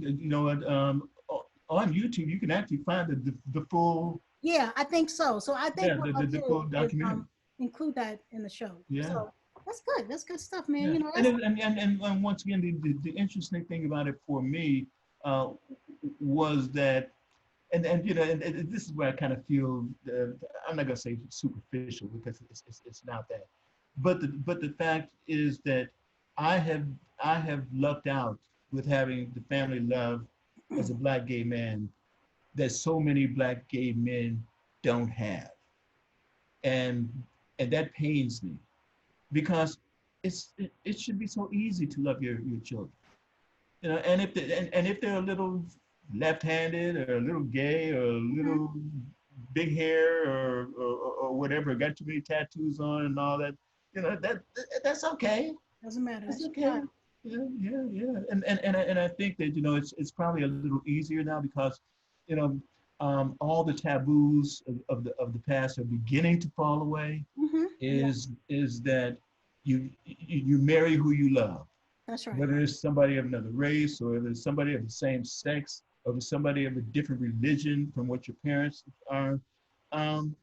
on YouTube you can actually find the full Yeah, I think so. So I think yeah what I'll the do full is documentary. include that in the show. Yeah. So that's good. That's good stuff, man. Yeah, You know, and that's once again, the interesting thing about it for me uh, was that, and this is where I kind of feel, I'm not gonna say superficial because it's not that, but the fact is that I have I have lucked out with having the family love as a Black gay man that so many Black gay men don't have, and and that pains me because it should be so easy to love your children, and if they're a little left-handed or a little gay or a Mhm. little big hair or whatever, got too many tattoos on and all that, that's okay. Doesn't matter. That's That's your okay. child. Yeah. And I think that it's probably a little easier now because you know all the taboos of the past are beginning to fall away. Mm-hmm. Yeah, Is that you marry who you love, that's right. whether it's somebody of another race or if it's somebody of the same sex or if it's somebody of a different religion from what your parents are. Um,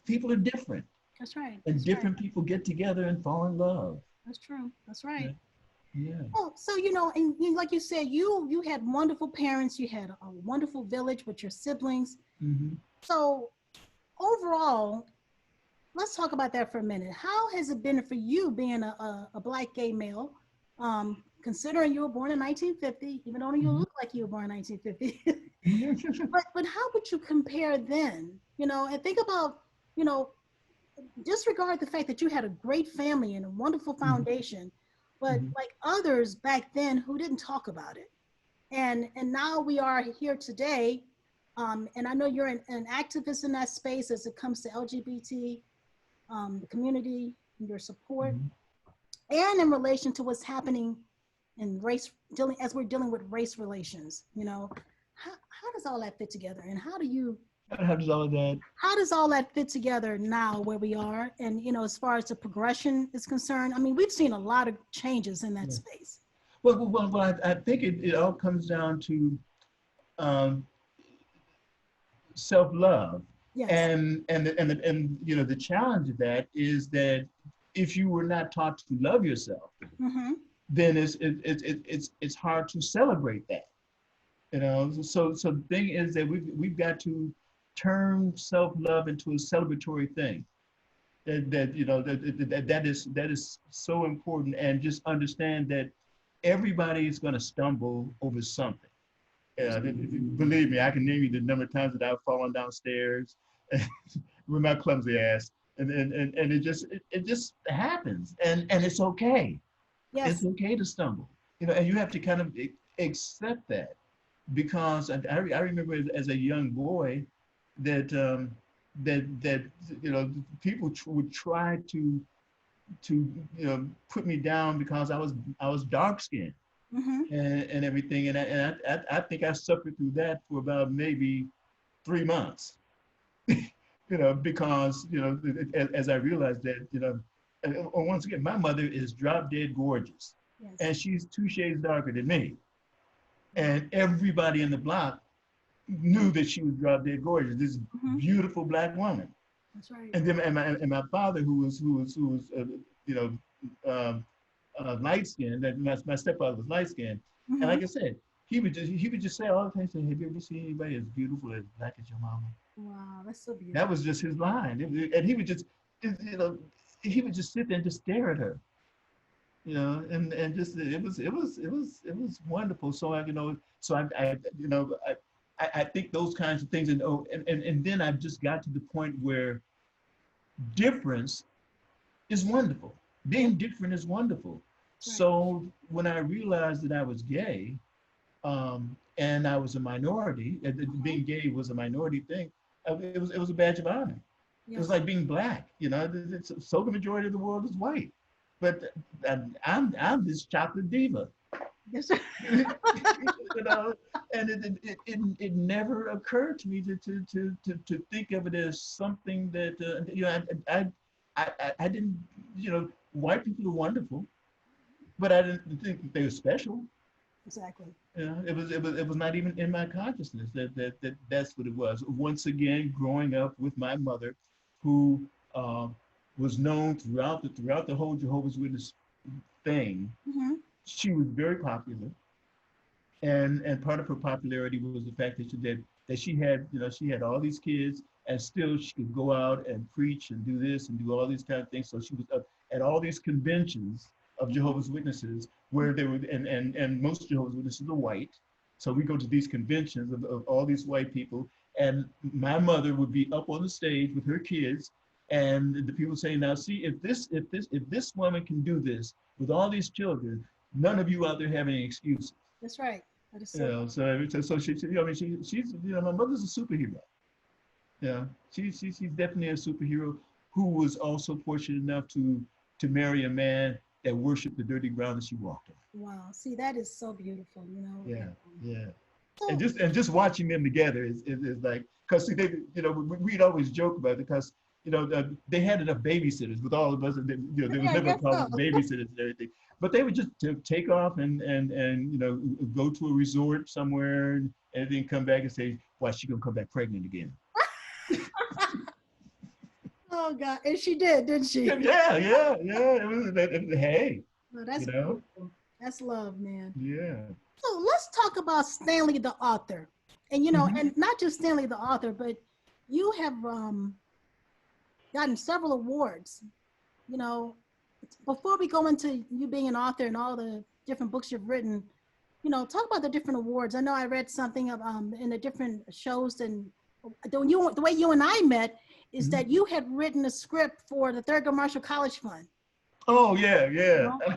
people are different, That's right. and That's right. different people get together and fall in love. That's true. That's Yeah, right. yeah. Oh, so and like you said, you had wonderful parents. You had a wonderful village with your siblings. Hmm. So overall, let's talk about that for a minute. How has it been for you being a Black gay male, considering you were born in 1950, even though you Hmm. look like you were born in 1950? Hmm. But how would you compare then? And think about, you know, disregard the fact that you had a great family and a wonderful foundation, but Hmm. like others back then who didn't talk about it. And now we are here today. And I know you're an activist in that space as it comes to LGBT the community, your support, and in relation to what's happening in race dealing as we're dealing with race relations. How does all that fit together, and How does all of that? how does all that fit together now where we are, and as far as the progression is concerned? I mean, we've seen a lot of changes in that Yeah. space. I think it all comes down to um, self-love, Yes. and the challenge of that is that if you were not taught to love yourself, Mm-hmm. then it's hard to celebrate that. You know, so the thing is that we've got to turn self-love into a celebratory thing. That you know that is so important, and just understand that everybody is going to stumble over something. Believe me, I can name you the number of times that I've fallen downstairs with my clumsy ass, and it just happens, and it's okay. It's Yes. okay to stumble, you know, and you have to kind of accept that, because I remember as a young boy that that you know people would try to you know put me down because I was dark skinned Mm-hmm. and everything, I think I suffered through that for about maybe 3 months, you know, because you know as I realized that you know once again my mother is drop dead gorgeous, Yes. and she's 2 shades darker than me, and everybody in the block knew that she was drop dead gorgeous, this Mm-hmm. beautiful black woman. That's right. And then my father, who was you know light skinned, that my stepfather was light skinned, and Mm-hmm. like I said, he would just say all the time, say, "Have you ever seen anybody as beautiful as black as your mama?" Wow, that's so That beautiful. was just his line, and he would just you know he would just sit there and just stare at her, you know, and just it was wonderful. So I you know so I you know I think those kinds of things, and oh and then I just got to the point where difference is wonderful. Yeah, Being different is wonderful. that's right. So when I realized that I was gay, and I was a minority, and Mm-hmm. being gay was a minority thing, it was a badge of honor. It was Yes. like being black. You know, so the majority of the world is white, but I'm this chocolate diva. Yes. You know, and it never occurred to me to think of it as something that you know I didn't, you know, white people are wonderful, but I didn't think that they were special. Exactly. You know, it was not even in my consciousness that that's what it was. Once again, growing up with my mother, who uh, was known throughout the whole Jehovah's Witness thing. Mm-hmm. She was very popular, and part of her popularity was the fact that she had, you know, she had all these kids, and still she could go out and preach and do this and do all these kind of things. So she was up at all these conventions of Mm-hmm. Jehovah's Witnesses, where they were, and most Jehovah's Witnesses are white. So we go to these conventions of all these white people, and my mother would be up on the stage with her kids, and the people saying, "Now see, if this woman can do this with all these children, none of you out there have any excuses." That's right. That is You so. know, so she, you know, I mean, she's, you know, my mother's a superhero. Yeah, she's definitely a superhero who was also fortunate enough to marry a man that worshipped the dirty ground that she walked on. Wow. See, that is so beautiful. You know. Yeah, yeah. So And just watching them together is like, because see, they, you know, we'd always joke about it, because you know they had enough babysitters with all of us, and they, you know, there was yeah, I never a guess problem so. with babysitters and everything. But they would just take off and you know go to a resort somewhere, and then come back and say, "Why she gonna come back pregnant again?" Oh God, and she did, didn't she? Yeah. Hey, Oh, you that's know, beautiful. That's love, man. yeah. So let's talk about Stanley the author, and you know, Hmm. and not just Stanley the author, but you have gotten several awards. You know, before we go into you being an author and all the different books you've written, you know, talk about the different awards. I know I read something of in the different shows, and the way you and I met is Hmm. that you had written a script for the Thurgood Marshall College Fund. Oh You yeah. know,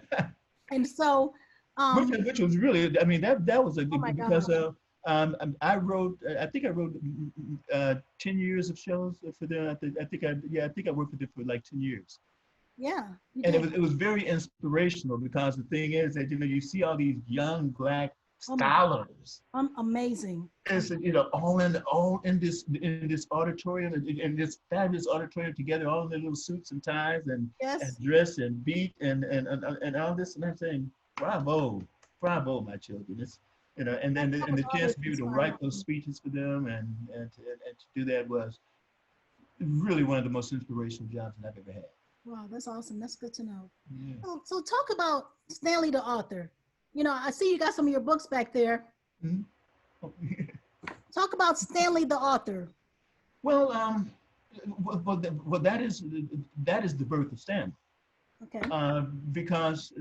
and so Which was really, I mean, that was a oh good, my because God. I wrote, I think I wrote 10 years of shows for them. I think I worked with them for like 10 years. Yeah, you And did. it was very inspirational, because the thing is that, you know, you see all these young black Oh my God. scholars, Amazing. it's, you know, all in this auditorium, in this fabulous auditorium together, all in their little suits and ties, and Yes. dress and beat, and all this, and I'm saying, bravo, my children. It's, you know, That and was the chance always to be able to write inspiring. those speeches for them, and to do that was really one of the most inspirational jobs that I've ever had. Wow, that's awesome. That's good to know. Yeah. So talk about Stanley the author. You know, I see you got some of your books back there. Mhm. Talk about Stanley the author. Well, well, that is the birth of Stanley, Okay. because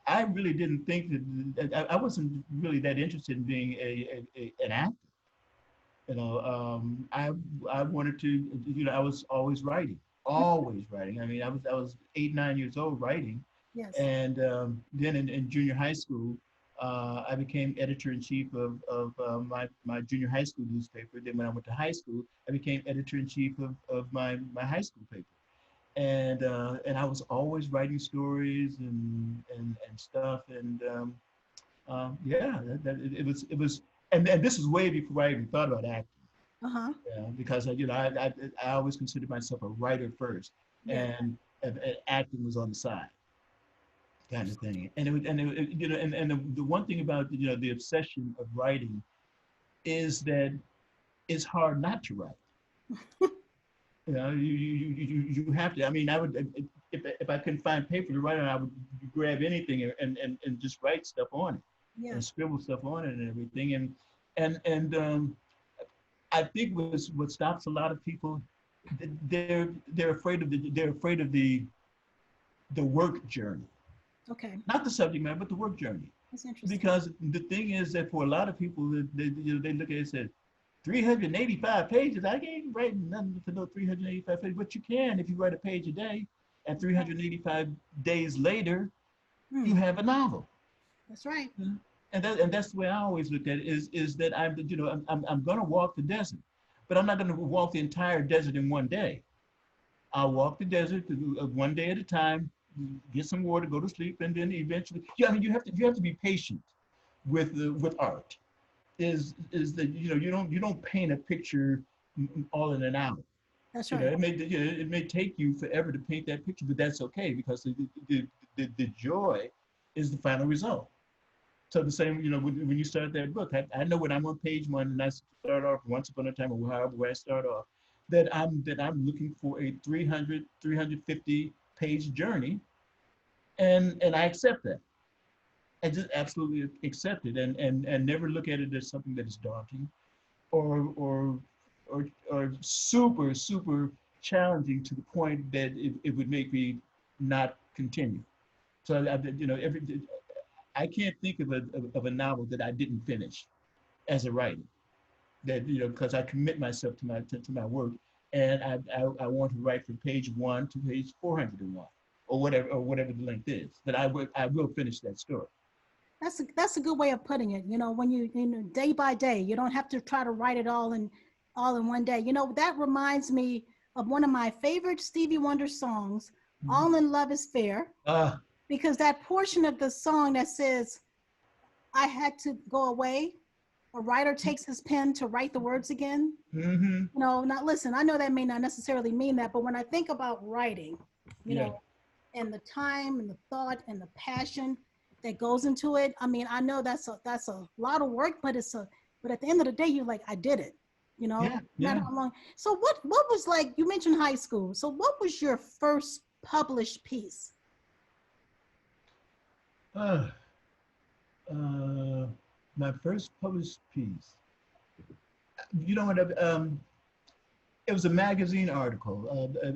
I really didn't think that I wasn't really that interested in being an actor. You know, I wanted to, you know, I was always writing. I mean, I was 8, 9 years old writing, Yes. and then in junior high school, I became editor in chief of my junior high school newspaper. Then when I went to high school, I became editor in chief of my high school paper. And I was always writing stories and stuff. And yeah, it was, and this is way before I even thought about acting. Uh-huh. Yeah, because you know I always considered myself a writer first, Yes. and acting was on the side, kind of thing. You know, and the one thing about, you know, the obsession of writing is that it's hard not to write. You know, you have to. I mean, I would, if I couldn't find paper to write on, I would grab anything and just write stuff on it and Yes. scribble stuff on it and everything. And I think what stops a lot of people, they're afraid of the work journey, Okay. not the subject matter, but the work journey. That's interesting. Because the thing is that for a lot of people, you know, they look at it and say, 385 pages. I can't write nothing for no 385 pages, but you can if you write a page a day, and Right. 385 days later, you Hmm. have a novel. That's right. And that's the way I always looked at it, is that I'm going to walk the desert, but I'm not going to walk the entire desert in one day. I'll walk the desert one day at a time, get some water, go to sleep, and then eventually, yeah, I mean, you have to be patient with art. Is that, you know, you don't paint a picture all in an hour. That's You know, right. it may take you forever to paint that picture, but that's okay, because the joy is the final result. So the same, you know, when you start that book, I know when I'm on page one and I start off once upon a time, or however where I start off, that I'm looking for a 350 page journey, and I accept that. I just absolutely accept it, and never look at it as something that is daunting, or or or super challenging to the point that it would make me not continue. So you know, I can't think of a novel that I didn't finish as a writer. That, you know, because I commit myself to my work, and I want to write from page one to page 401, or whatever the length is. That I will finish that story. That's a good way of putting it. You know, when you know, day by day, you don't have to try to write it all in one day. You know, that reminds me of one of my favorite Stevie Wonder songs, Mhm. "All in Love Is Fair," Uh, because that portion of the song that says, "I had to go away," a writer takes his pen to write the words again. mm-hmm. You know, now listen, I know that may not necessarily mean that, but when I think about writing, you Yeah, know, and the time and the thought and the passion that goes into it, I mean, I know that's a lot of work, but but at the end of the day, you're like, I did it, you know, yeah, no matter yeah. how long. So what was, like, you mentioned high school. So what was your first published piece? Uh, uh, my first published piece. You know what? It was a magazine article,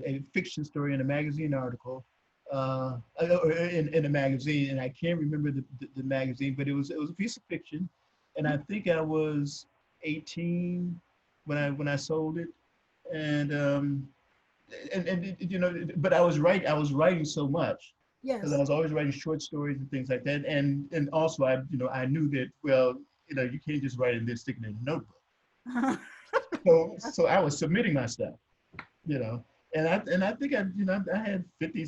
a fiction story in a magazine article, in a magazine, and I can't remember the magazine, but it was a piece of fiction, and I think I was 18 when I sold it, and you know, but I was writing so much, because I Yes. was always writing short stories and things like that, and also I knew that, well, you know, you can't just write it and then stick it in a notebook. So I was submitting my stuff, you know, and I think I had 50,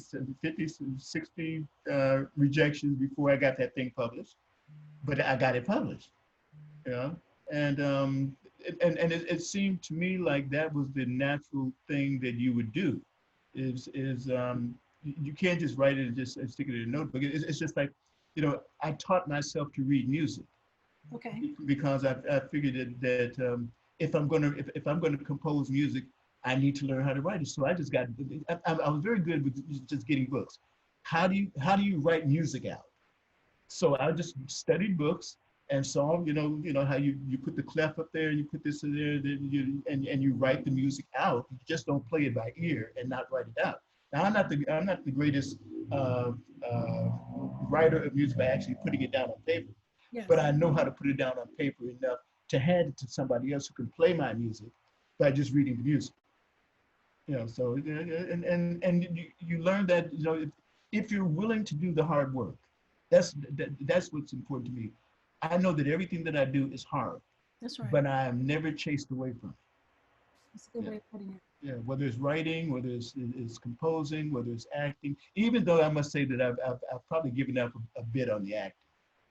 60 rejections before I got that thing published, but I got it published, you know, and it seemed to me like that was the natural thing that you would do, is you can't just write it and just and stick it in a notebook. It's just like, you know, I taught myself to read music, Okay. because I figured that if I'm gonna compose music, I need to learn how to write it. So I just got, I was very good with just getting books. How do you write music out? So I just studied books and saw, how you put the clef up there, you put this in there, and you write the music out. You just don't play it by ear and not write it out. Now I'm not the greatest uh, uh, writer of music by actually putting it down on paper, Yes. but I know how to put it down on paper enough to hand it to somebody else who can play my music by just reading the music. So you learn that if you're willing to do the hard work, that's what's important to me. I know that everything that I do is hard, That's right. but I am never chased away from it. That's a good Yeah. way of putting it. Yeah, whether it's writing, whether it's composing, whether it's acting. Even though I must say that I've probably given up a bit on the acting.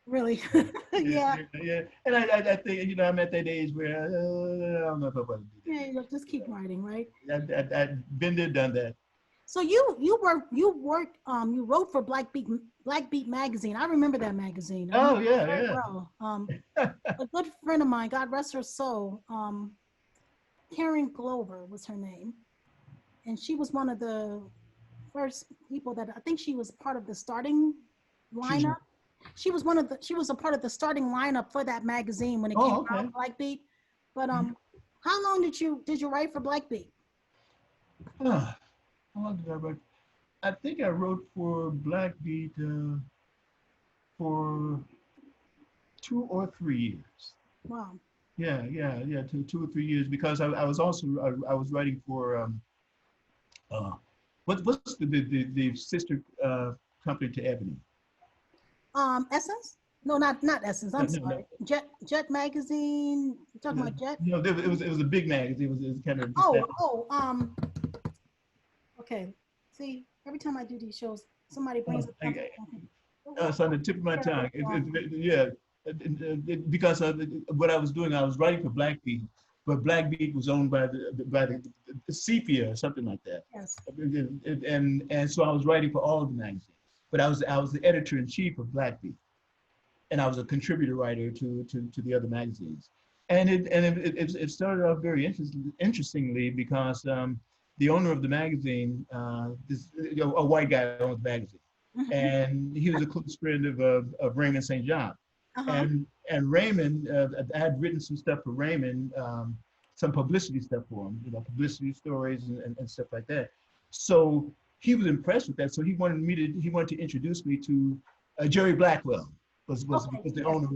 Really? Yeah, Yeah. yeah. And I think I'm at that age where I don't know if I want to do Yeah, you know, just keep writing, right? that. I've been there, done that. So you wrote for Black Beat magazine. I remember that magazine. I Oh remember it yeah, very yeah. well. A good friend of mine, God rest her soul, Karen Glover was her name, and she was one of the first people that I think she was part of the starting She's, lineup. She was a part of the starting lineup for that magazine when it came oh, okay. out, Black Beat. But how long did you write for Black Beat? Huh. How long did I write? I think I wrote for Blackbeat for 2 or 3 years. Wow. Yeah. 2 or 3 years because I was also I was writing for uh, what's the sister company to Ebony? Essence? No, not Essence. I'm No. sorry. Jet magazine. You talking about Jet? No, it was a big magazine. It was kind of just Oh, that. okay. See, every time I do these shows, somebody brings up something. It's on the tip of my tongue. Yeah, because what I was doing, I was writing for Blackbeat, but Blackbeat was owned by the Sepia or something like that. Yes. And so I was writing for all of the magazines, but I was the editor in chief of Blackbeat, and I was a contributor writer to the other magazines. And it started off very interestingly because the owner of the magazine, a white guy owns the magazine, and he was a close friend of Raymond St. John. Uh-huh. And Raymond, I had written some stuff for Raymond, some publicity stuff for him, publicity stories and stuff like that. So he was impressed with that. So he wanted to introduce me to Jerry Blackwell was the owner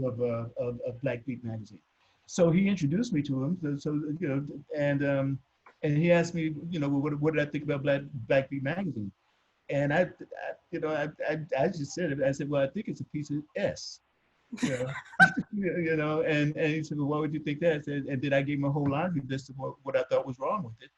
of Black Beat magazine. So he introduced me to him. So and he asked me, what did I think about Black Beat magazine? And I just said it. I said, well, I think it's a piece of S. And he said, well, why would you think that? And then I gave him a whole laundry list of what I thought was wrong with it.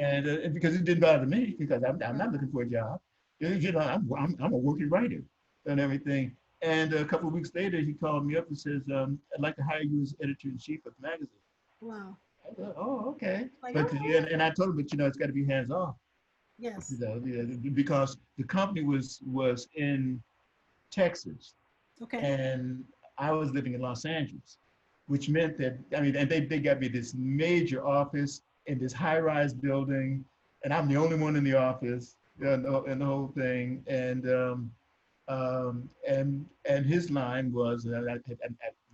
And because it didn't bother me, because I'm not looking for a job. I'm a working writer and everything. And a couple of weeks later, he called me up and says, I'd like to hire you as editor-in-chief of the magazine. Wow. I thought, oh, okay. Like, But and I told him, but it's got to be hands-off. yes. Because the company was in Texas, Okay. and I was living in Los Angeles, which meant that and they got me this major office in this high-rise building, and I'm the only one in the office, and the whole thing, and his line was, and I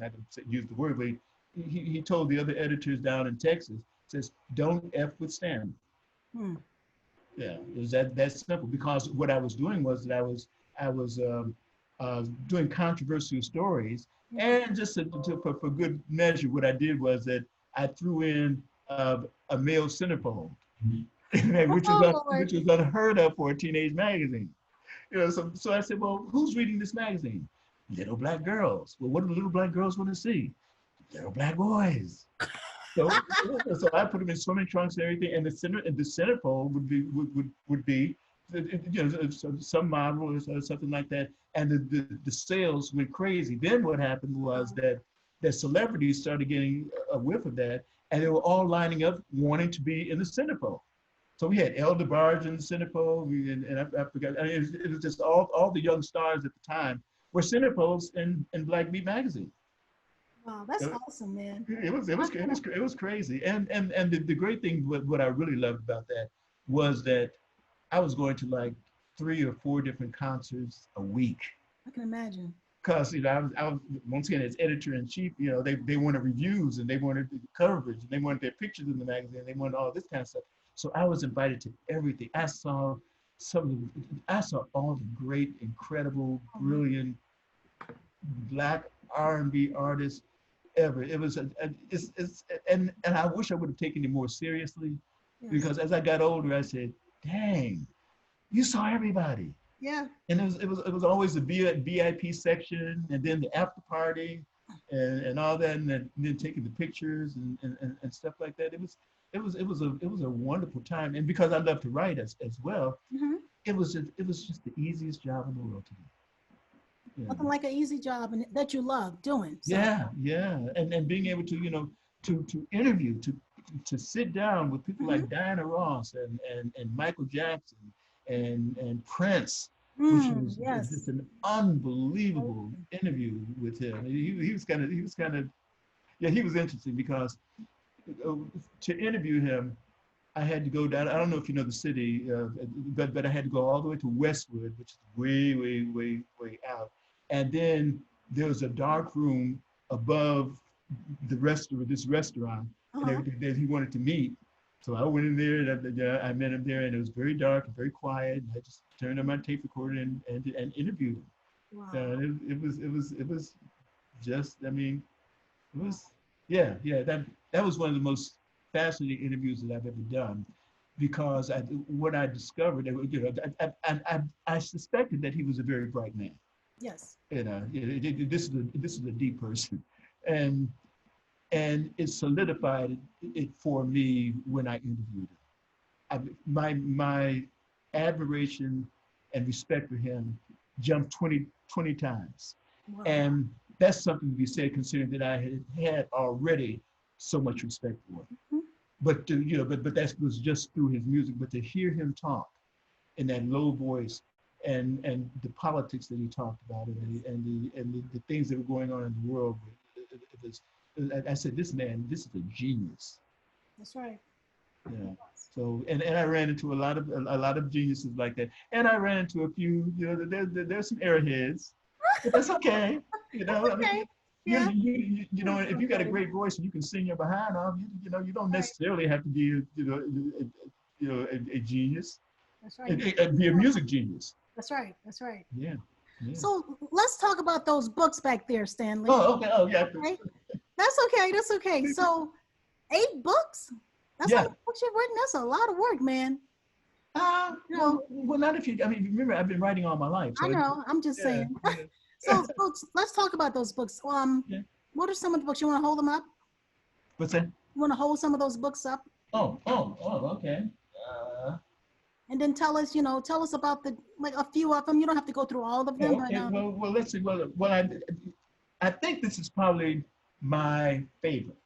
didn't use the word, but he told the other editors down in Texas, says, "Don't F with Stanley." Yeah, it was that simple. Because what I was doing was that I was doing controversial stories, and just for good measure, what I did was that I threw in a male centerfold, which was unheard of for a teenage magazine. So I said, well, who's reading this magazine? Little black girls. Well, what do little black girls want to see? Little black boys. So I put them in swimming trunks and everything, and the centerfold would be some model or something like that, and the sales went crazy. Then what happened was that celebrities started getting a whiff of that, and they were all lining up wanting to be in the centerfold. So we had El DeBarge in the centerfold, and I forgot. It was just all the young stars at the time were centerfolds in Black Beat magazine. Wow, that's awesome, man. It was crazy. And the great thing, what I really loved about that was that I was going to like 3 or 4 different concerts a week. I can imagine. Because I was once again as editor in chief, they wanted reviews and they wanted the coverage and they wanted their pictures in the magazine. They wanted all this kind of stuff. So I was invited to everything. I saw all the great, incredible, brilliant Black R&B artists ever. It was and I wish I would have taken it more seriously, Yes. because as I got older, I said, "Dang, you saw everybody." Yeah. And it was always the VIP section, and then the after party, and all that, and then taking the pictures and stuff like that. It was a wonderful time, and because I love to write as well, Hmm. it was just the easiest job in the world to do. Nothing like an easy job and that you love doing. So, Yeah, and being able to to interview, to sit down with people mhm. like Diana Ross and Michael Jackson and Prince, which was just Yes. an unbelievable interview with him. He was kind of yeah, he was interesting because uh, to interview him, I had to go down. I don't know if you know the city, but I had to go all the way to Westwood, which is way, way, way, way out. And then there was a dark room above this restaurant, and Uh-huh. everything that he wanted to meet. So I went in there, and I met him there, and it was very dark and very quiet. And I just turned on my tape recorder and interviewed him. Wow. It was just, I mean, it was, yeah. That was one of the most fascinating interviews that I've ever done, because what I discovered, I suspected that he was a very bright man. Yes. This is a deep person, and it solidified it for me when I interviewed him. My admiration and respect for him jumped 20 times. Wow. And that's something to be said, considering that I had already so much respect for him. Mhm. But that was just through his music. But to hear him talk in that low voice, and the politics that he talked about, and the things that were going on in the world, it was, I said, this man, this is a genius. That's right. Yeah. So and I ran into a lot of geniuses like that, and I ran into a few. There's some airheads, but that's okay. That's I mean, okay. Yeah. if you got a great voice and you can sing your behind off, you don't Right. necessarily have to be a genius, That's right. and be a music genius. That's right. That's right. Yeah. Yeah. So let's talk about those books back there, Stanley. Oh, okay. Oh, yeah. Okay. That's okay. That's okay. So 8 books? That's how Yeah. many books you've written? That's a lot of work, man. You know, Well, not if you. I mean, remember, I've been writing all my life, I so know. I'm just yeah. saying. Yeah. So books, let's talk about those books. Yeah. What are some of the books? You want to hold them up? What's that? You want to hold some of those books up? Oh, okay. And then tell us about like a few of them. You don't have to go through all of them, but Okay. Well, let's see. Well, I think this is probably my favorite.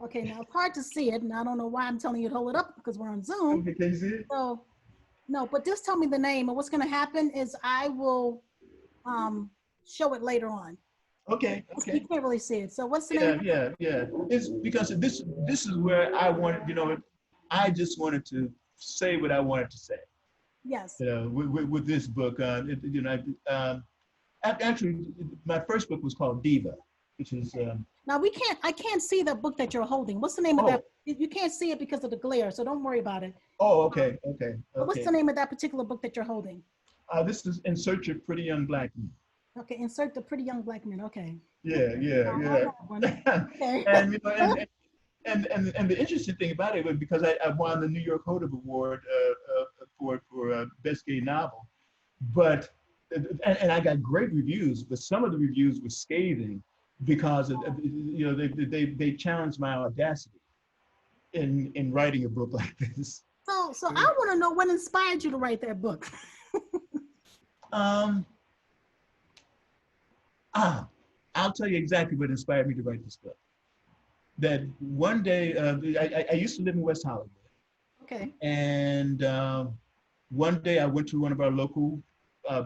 okay, now it's hard to see it, and I don't know why I'm telling you to hold it up because we're on Zoom. Okay, can you see it? So no, but just tell me the name, and what's going to happen is I will show it later on. Okay. You can't really see it. So what's the Yeah, name? yeah. It's because this is where I wanted. I just wanted to say what I wanted to say. Yes. With this book, actually, my first book was called Diva, which is Now I can't see the book that you're holding. What's the name of that? oh You can't see it because of the glare, so don't worry about it. okay. But what's the name of that particular book that you're holding? This is In Search of Pretty Young Black Men. Okay, insert the pretty young black men. Okay. Yeah. Okay. And and the interesting thing about it was because I won the New York Hoda Award for best gay novel, but and I got great reviews, but some of the reviews were scathing because they challenged my audacity in writing a book like this. So I want to know what inspired you to write that book. Um, I'll tell you exactly what inspired me to write this book. That one day, I used to live in West Hollywood, Okay. and one day I went to one of our local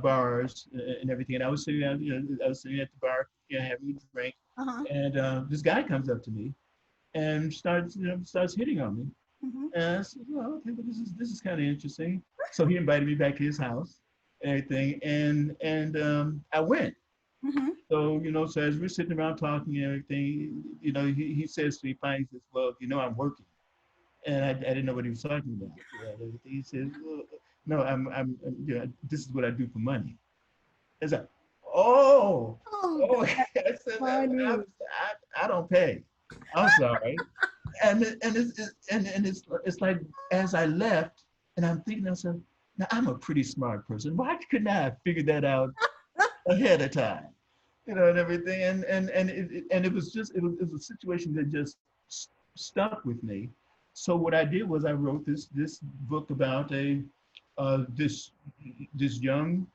bars and everything, and I was sitting at the bar, having a drink, Uh-huh. and this guy comes up to me and starts hitting on me. And I said, well, okay, but this is kind of interesting. So he invited me back to his house, and everything, and I went. Mm-hmm. So so as we're sitting around talking and everything, he says to me, finally, he says, well, I'm working, and I didn't know what he was talking about. He says, well, no, this is what I do for money. I said, oh, Oh, oh, that's I said, funny. I don't pay. I'm sorry. And it's like, as I left, and I'm thinking to myself, now I'm a pretty smart person. Why couldn't I have figured that out ahead of time? And everything. And it was it was a situation that just stuck with me. So what I did was I wrote this book about this young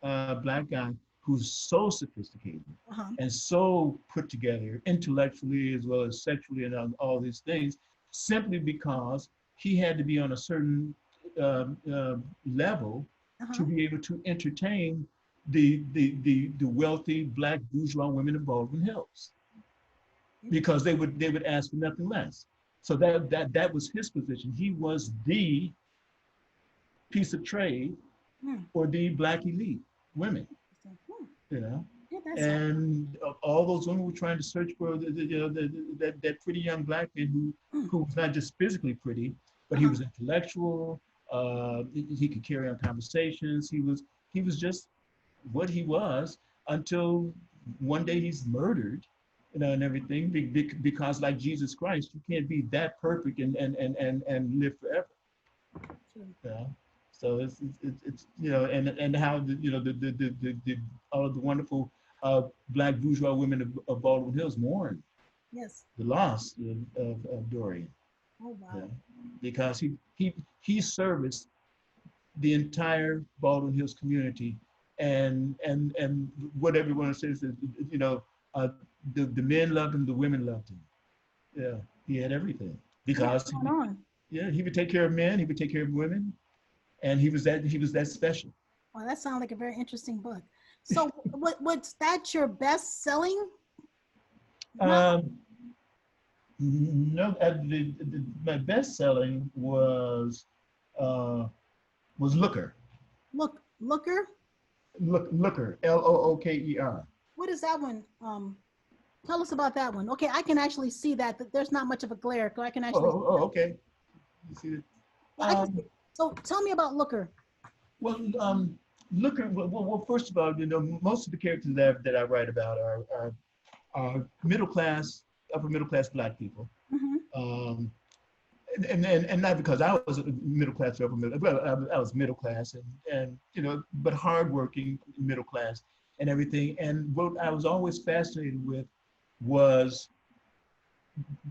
black guy who's so sophisticated Uh-huh. and so put together intellectually as well as sexually and all these things, simply because he had to be on a certain level to Uh-huh. be able to entertain the wealthy black bourgeois women of Baldwin Hills, because they would ask for nothing less. So that was his position. He was the piece of trade Hmm. for the black elite women, Hmm. you know. Yeah, that's And all those women were trying to search for that pretty young black man hmm. who was not just physically pretty, but he Uh-huh. was intellectual. He could carry on conversations. He was just what he was, until one day he's murdered, and everything, because like Jesus Christ, you can't be that perfect and live forever. True. You know? So it's and how the all of the wonderful black bourgeois women of Baldwin Hills mourn Yes. the loss of Dorian. Oh, You wow. know? Because he serviced the entire Baldwin Hills community, and what everyone says is, uh, the men loved him, the women loved him. Yeah, he had everything, What's because going on? he would take care of men, he would take care of women, and he was that special. Well, that sounds like a very interesting book. So, what's that your best-selling novel? Um, no, my best selling uh, was Looker. Looker. Looker, Looker. What is that one? Tell us about that one. Okay, I can actually see that there's not much of a glare, so I can actually see that. Okay. You see it? Yeah, I can see. So, tell me about Looker. Well, Looker. Well, first of all, most of the characters that I write about are middle class, upper middle class black people. Mm-hmm. Um, and not because I was middle class or upper middle. Well, I was middle class, and but hardworking middle class and everything. And what I was always fascinated with was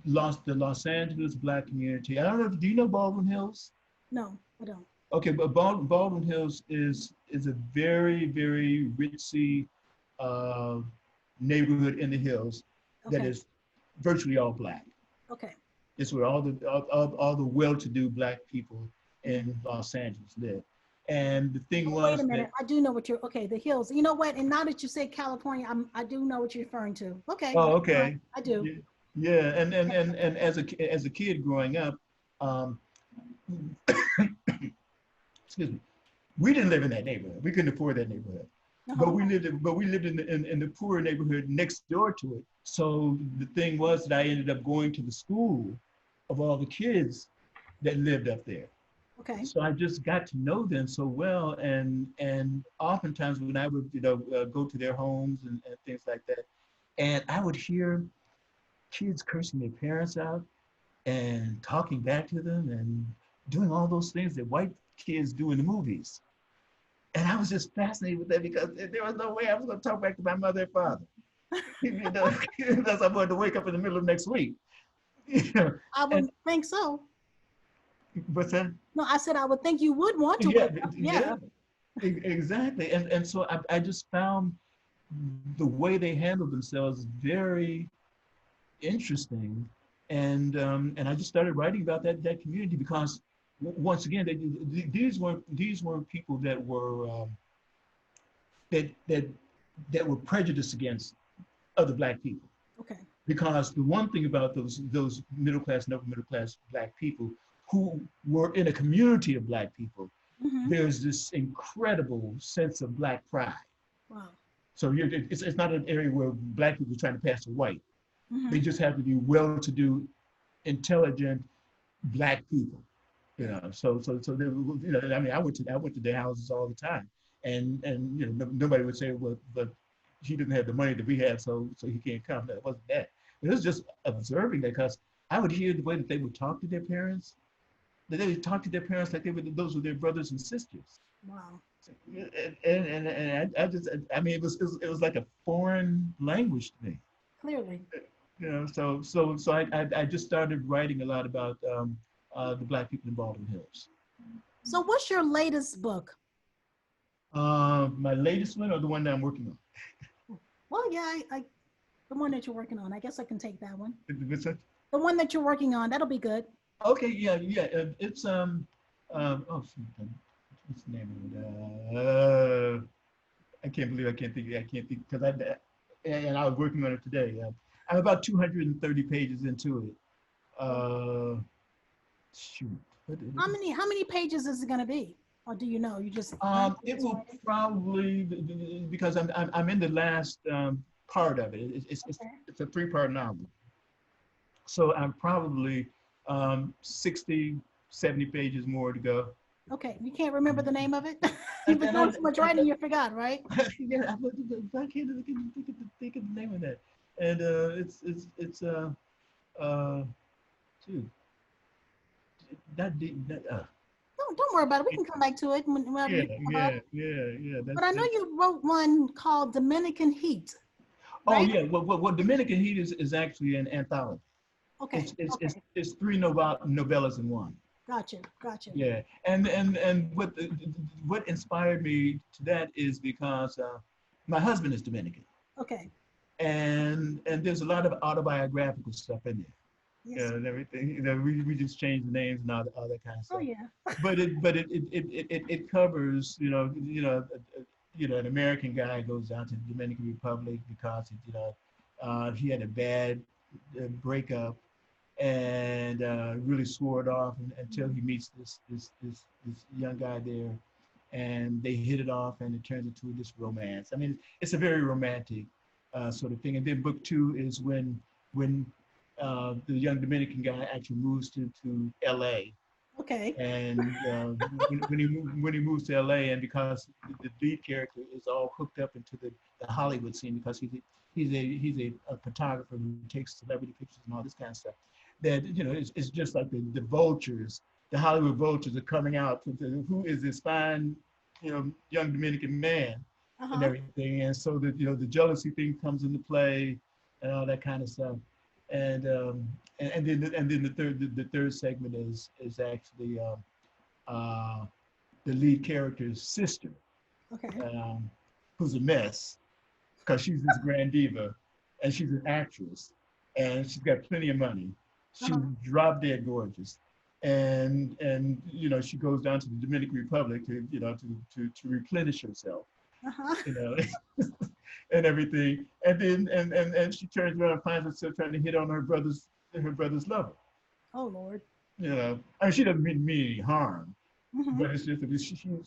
the Los Angeles black community. I don't know. Do you know Baldwin Hills? No, I don't. Okay, but Baldwin Hills is a very, very ritzy uh, neighborhood in the hills that Okay. is virtually all black. Okay. It's where all the well-to-do black people in Los Angeles live. And the thing Oh, wait a was that, minute. I do know what you're. Okay, the hills. You know what? And now that you say California, I do know what you're referring to. Okay. oh, All right. okay, I do. yeah, yeah. And as a kid growing up, um, excuse me, we didn't live in that neighborhood. We couldn't afford that neighborhood. But Uh-huh. we lived in the poorer neighborhood next door to it. So the thing was that I ended up going to the school of all the kids that lived up there. Okay. So I just got to know them so well, and oftentimes when I would go to their homes and things like that, and I would hear kids cursing their parents out and talking back to them and doing all those things that white kids do in the movies. And I was just fascinated with that, because there was no way I was going to talk back to my mother and father. Unless I wanted to wake up in the middle of next week. I And would think so. but then, No, I said I would think you would want to yeah, wake up. yeah, Yeah. exactly. And so I just found the way they handled themselves very interesting, and I just started writing about that community, because once again, these weren't people that were that were prejudiced against other Black people. Okay. Because the one thing about those middle class and upper middle class Black people who were in a community of Black people, Mm-hmm. there's this incredible sense of Black pride. Wow. So it's not an area where Black people are trying to pass for white. Mm-hmm. They just have to be well-to-do, intelligent Black people. You know, so they, you know, I mean, I went to their houses all the time, and you know, nobody would say, well, but he didn't have the money that we had, so he can't come. That wasn't that. It was just observing that, because I would hear the way that they would talk to their parents. That they would talk to their parents like those were their brothers and sisters. Wow. And I mean, it was like a foreign language to me. Clearly. You know, so I just started writing a lot about the Black people in Baldwin Hills. So what's your latest book? My latest one, or the one that I'm working on? Well, yeah, the one that you're working on. I guess I can take that one. What's that? The one that you're working on, that'll be good. Okay, yeah. It's oh, what's the name of it? I can't believe I can't think because I was working on it today. I'm about 230 pages into it. Shoot. How many pages is it going to be? Or do you know? You just it will probably, because I'm in the last part of it. It's a 3-part novel. So I'm probably 60, 70 pages more to go. Okay, you can't remember the name of it? You've been doing so much writing, you forgot, right? Yeah, I can't think of the name of that. And it's dude, Don't worry about it. We can come back to it whenever you come up. Yeah. But I know you wrote one called Dominican Heat. Right? Oh yeah, well, Dominican Heat is actually an anthology. Okay. It's 3 novellas in one. Gotcha. Yeah, and what inspired me to that is because my husband is Dominican. Okay. And there's a lot of autobiographical stuff in there. Yes. And everything. You know, we just change the names and all that kind of stuff. Oh yeah. But it covers, you know, an American guy goes down to the Dominican Republic because he had a bad breakup and really swore it off until he meets this young guy there, and they hit it off, and it turns into this romance. I mean, it's a very romantic sort of thing. And then book 2 is when the young Dominican guy actually moves to LA. Okay. And when he moves to LA, and because the lead character is all hooked up into the Hollywood scene, because he's a photographer who takes celebrity pictures and all this kind of stuff, that it's just like the vultures, the Hollywood vultures are coming out to who is this fine young Dominican man and everything, and so the jealousy thing comes into play and all that kind of stuff. And then the third segment is actually the lead character's sister, who's a mess because she's this grand diva, and she's an actress, and she's got plenty of money. She's drop dead gorgeous, and she goes down to the Dominican Republic to replenish herself. And everything, and then and she turns around and finds herself trying to hit on her brother's lover. Oh Lord! I mean, she doesn't mean any harm, but it's just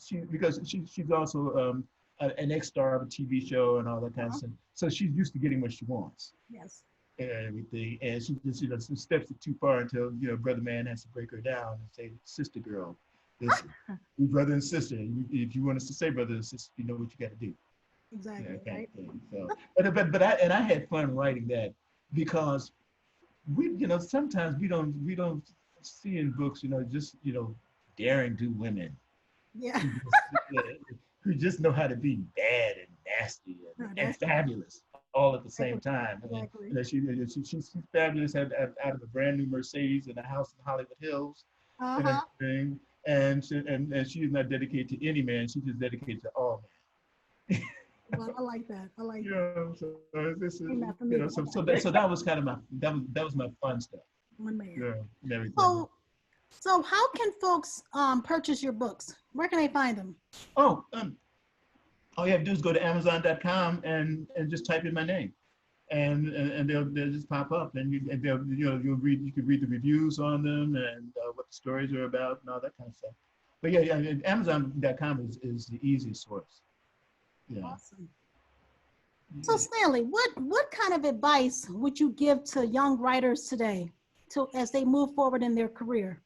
she because she's also an ex-star of a TV show and all that kind of stuff. So she's used to getting what she wants. Yes. And everything, and she just steps it too far until brother man has to break her down and say, sister girl, listen, we brother and sister. If you want us to say brother and sister, you know what you got to do. Exactly. Right. So, but I had fun writing that, because we sometimes we don't see in books just daring do women. Yeah. Who just know how to be bad and nasty and fabulous all at the same time. Exactly. She's fabulous out of a brand new Mercedes and a house in Hollywood Hills and everything. And she is not dedicated to any man. She's just dedicated to all men. Well, I like that. So that was kind of that was my fun stuff. One man. So how can folks purchase your books? Where can they find them? All you have to do is go to Amazon.com and just type in my name, and they'll just pop up, and they'll, you could read the reviews on them, and what the stories are about and all that kind of stuff. But yeah, and Amazon.com is the easiest source. Yeah. Awesome. So Stanley, what kind of advice would you give to young writers today as they move forward in their career?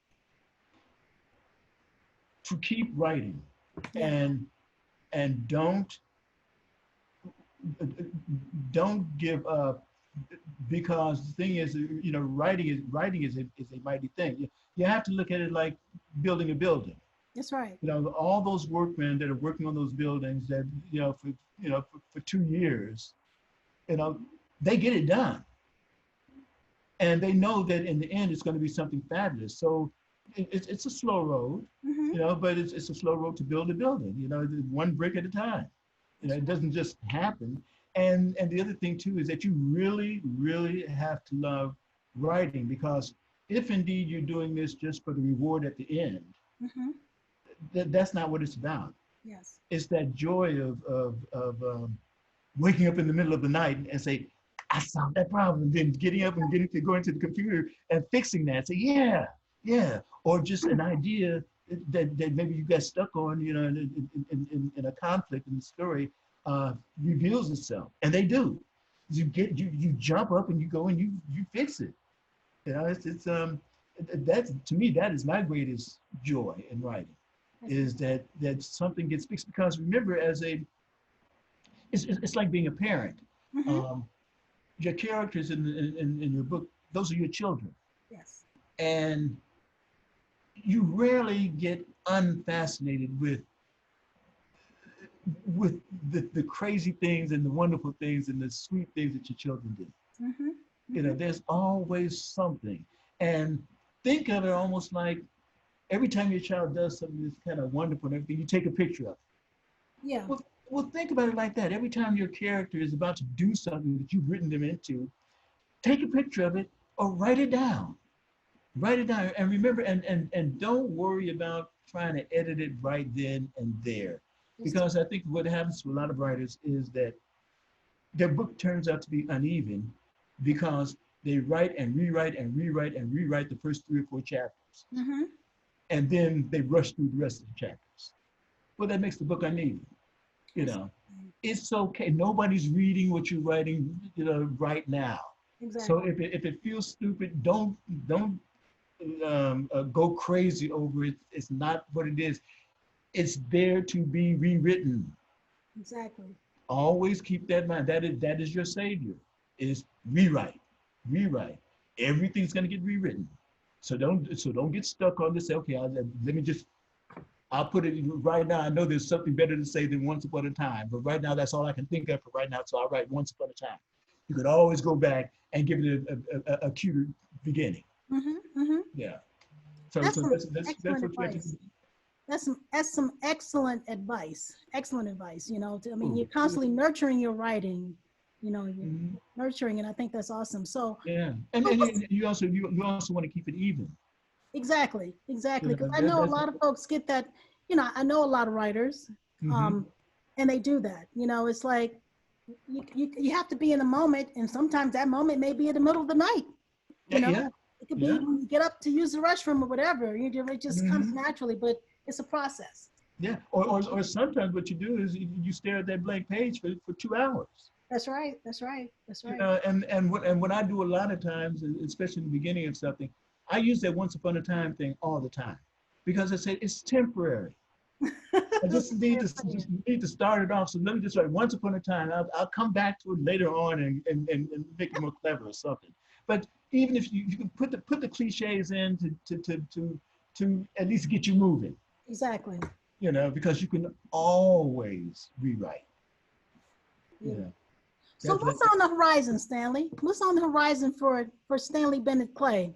To keep writing, Yeah. and don't give up, because the thing is, writing is a mighty thing. You have to look at it like building a building. That's right. All those workmen that are working on those buildings that, for 2 years, they get it done. And they know that in the end, it's going to be something fabulous. So it's a slow road, but it's a slow road to build a building, one brick at a time. It doesn't just happen. And the other thing too is that you really, really have to love writing, because if indeed you're doing this just for the reward at the end, that's not what it's about. Yes. It's that joy of waking up in the middle of the night and say, I solved that problem, and then getting up and going to the computer and fixing that. Say, yeah. Or just an idea that maybe you got stuck on, in a conflict in the story, reveals itself, and they do. You jump up and you go and you fix it. That's, to me, that is my greatest joy in writing, is that something gets fixed. Because remember, it's like being a parent. Your characters in your book, those are your children. Yes. And you rarely get unfascinated with the crazy things and the wonderful things and the sweet things that your children do. There's always something. And think of it almost like every time your child does something that's kind of wonderful and everything, you take a picture of it. Yeah. Well, think about it like that. Every time your character is about to do something that you've written them into, take a picture of it or write it down. Write it down, and remember, and don't worry about trying to edit it right then and there. Because I think what happens to a lot of writers is that their book turns out to be uneven, because they write and rewrite and rewrite and rewrite the first 3 or 4 chapters. And then they rush through the rest of the chapters. Well, that makes the book uneven. It's okay. Nobody's reading what you're writing, right now. Exactly. So if it feels stupid, don't go crazy over it. It's not what it is. It's there to be rewritten. Exactly. Always keep that in mind. That is your savior. Is rewrite. Everything's gonna get rewritten. So don't get stuck on this. Okay, I'll put it right now. I know there's something better to say than once upon a time, but right now that's all I can think of for right now. So I'll write once upon a time. You could always go back and give it a cuter beginning. Yeah. So that's what you have to do. That's some excellent advice. Excellent advice. You're constantly nurturing your writing. You're nurturing, and I think that's awesome. So yeah, and you also want to keep it even. Exactly. Because I know a lot of folks get that. I know a lot of writers, and they do that. It's like you have to be in a moment, and sometimes that moment may be in the middle of the night. It could be when you get up to use the restroom or whatever. It just comes naturally, but it's a process. Yeah, or sometimes what you do is you stare at that blank page for 2 hours. That's right. And what I do a lot of times, especially in the beginning of something, I use that once upon a time thing all the time, because I say it's temporary. I just need to start it off. So let me just write once upon a time. I'll come back to it later on and make it more clever or something. But even if you can put the cliches in to at least get you moving. Exactly. Because you can always rewrite. Yeah. So what's on the horizon, Stanley? What's on the horizon for Stanley Bennett Clay?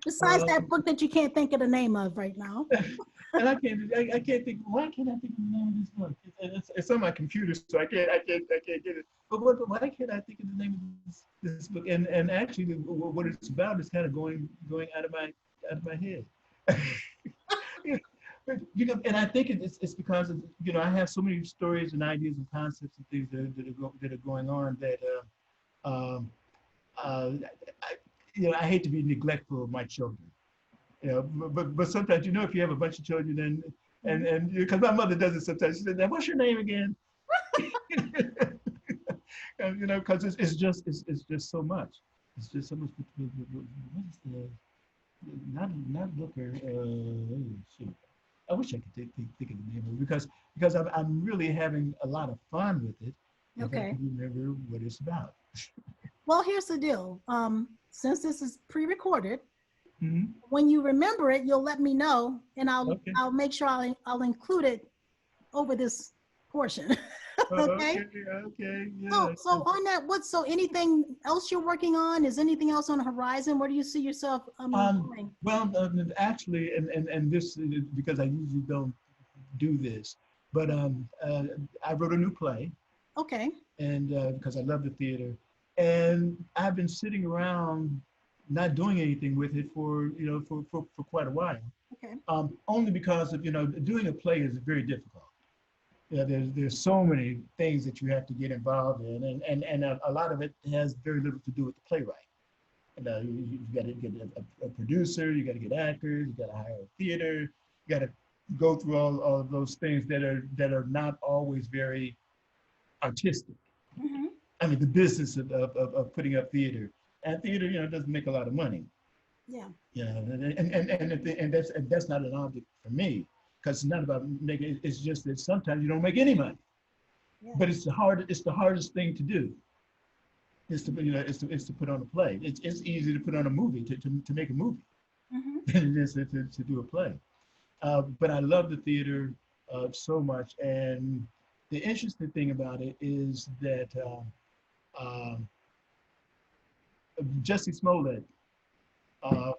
Besides that book that you can't think of the name of right now. And I can't think. Why can't I think of the name of this book? It's on my computer, so I can't get it. But why can't I think of the name of this book? And actually, what it's about is kind of going out of my head. But, and I think it's because of, I have so many stories and ideas and concepts and things that are going on that um, I, I hate to be neglectful of my children. But sometimes, if you have a bunch of children, then and because my mother does it sometimes, she says, "What's your name again?" And, because it's just so much. It's just so much. What is the not Looker? Shoot. I wish I could think of the name of it because I'm really having a lot of fun with it if I Okay. can remember what it's about. Well, here's the deal. Since this is pre-recorded, Hmm. when you remember it, you'll let me know, and I'll Okay. I'll make sure I'll include it over this portion. Okay. Okay. Okay. So Yeah. so on that, so anything else you're working on? Is anything else on the horizon? Where do you see yourself going? Well, actually, and this is because I usually don't do this, but I wrote a new play, Okay. and because I love the theater, and I've been sitting around not doing anything with it for for quite a while. Okay. Only because of doing a play is very difficult. Yeah, there's so many things that you have to get involved in, and a lot of it has very little to do with the playwright. You got to get a producer, you got to get actors, you got to hire a theater, you got to go through all of those things that are not always very artistic. Hmm. I mean, the business of putting up theater, and theater, doesn't make a lot of money. Yeah. And that's not an object for me because it's not about making. It's just that sometimes you don't make any money, Yeah. but it's the hardest thing to do. Is to put on a play. It's easy to put on a movie to make a movie Hmm. than it is to do a play. But I love the theater so much, and the interesting thing about it is that um, Jesse Smollett uh,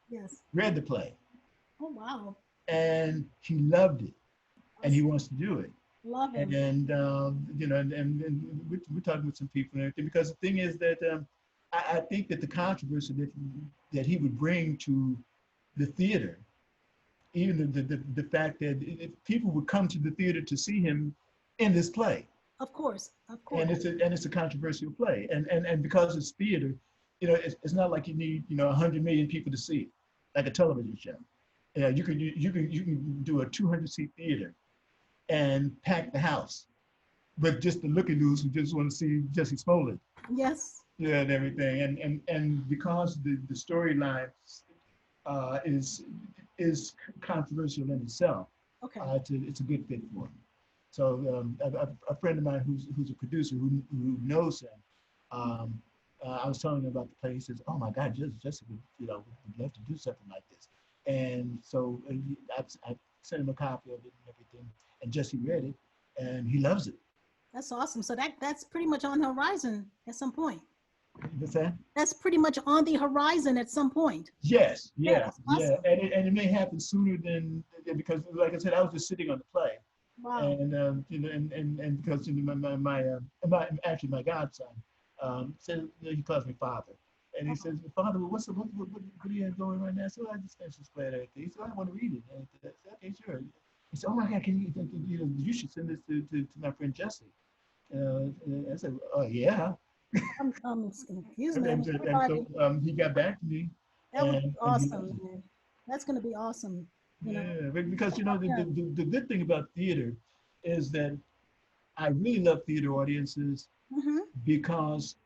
Yes. read the play, Oh wow. and he loved it, and he Awesome. wants to do it. Love him. And we're talking with some people and everything because the thing is that I think that the controversy that he would bring to the theater, even the fact that people would come to the theater to see him in this play, Of course. Of and course. it's a controversial play, and because it's theater, it's not like you need 100 million people to see it, like a television show. Yeah, you can do a 200-seat theater and pack the house, but just the looky-loos who just want to see Jesse Smollett, Yes. yeah, and everything, and because the storyline is controversial in itself, Okay. it's a good fit for him. So a friend of mine who's a producer who knows him, I was telling him about the play. He says, "Oh my God, Jesse would love to do something like this." And so I sent him a copy of it and everything, and Jesse read it, and he loves it. That's awesome. So that's pretty much on the horizon at some point. What's that? That's pretty much on the horizon at some point. Yes, Yeah, yeah, that's yeah, awesome. and it may happen sooner because, like I said, I was just sitting on the play, Wow. and and because actually my godson said, he calls me father, and he says, "Father, what do you have going right now?" So I just finished this play and everything. He said, "I want to read it." And I said, "Okay, sure." He said, "Oh my God, you should send this to my friend Jesse." I said, "Oh yeah." Excuse And, me. and, and so Everybody, he got back to me, that would be and he loves awesome, it. man. That's going to be awesome. You know. Yeah, because Yeah. the good thing about theater is that I really love theater audiences Hmm. because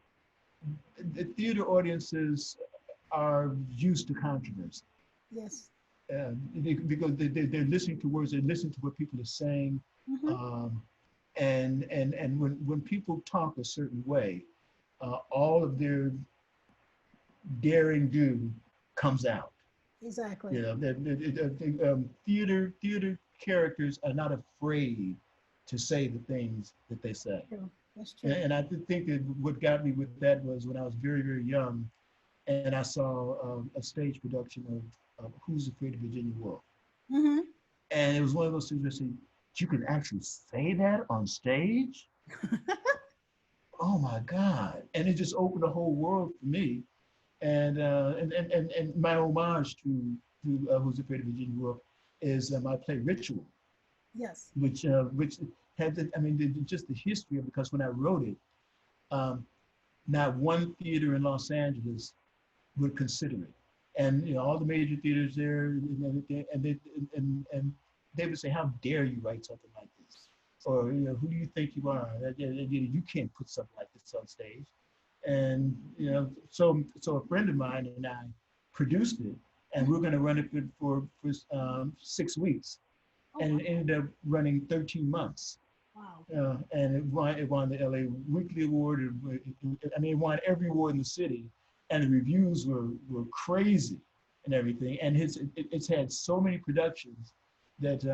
the theater audiences are used to controversy. Yes. Because they're listening to words, they're listening to what people are saying. Hmm. Um, and when people talk a certain way, all of their daring do comes out. Exactly. Theater characters are not afraid to say the things that they say. True. That's true. And I think that what got me with that was when I was very, very young, and I saw a stage production of Who's Afraid of Virginia Woolf. Hmm. And it was one of those things where I said, you can actually say that on stage? Oh my God. And it just opened a whole world for me. And my homage to Who's Afraid of Virginia Woolf, is my play Ritual, Yes. which had just the history of, because when I wrote it, not one theater in Los Angeles would consider it, and all the major theaters there and everything, and they would say, "How dare you write something like this?" Or "Who do you think you are? You can't put something like this on stage." And so a friend of mine and I produced it, and we're going to run it for 6 weeks, Oh, and wow. it ended up running 13 months. Wow. And it won the LA Weekly Award. It won every award in the city, and the reviews were crazy and everything. And it's had so many productions that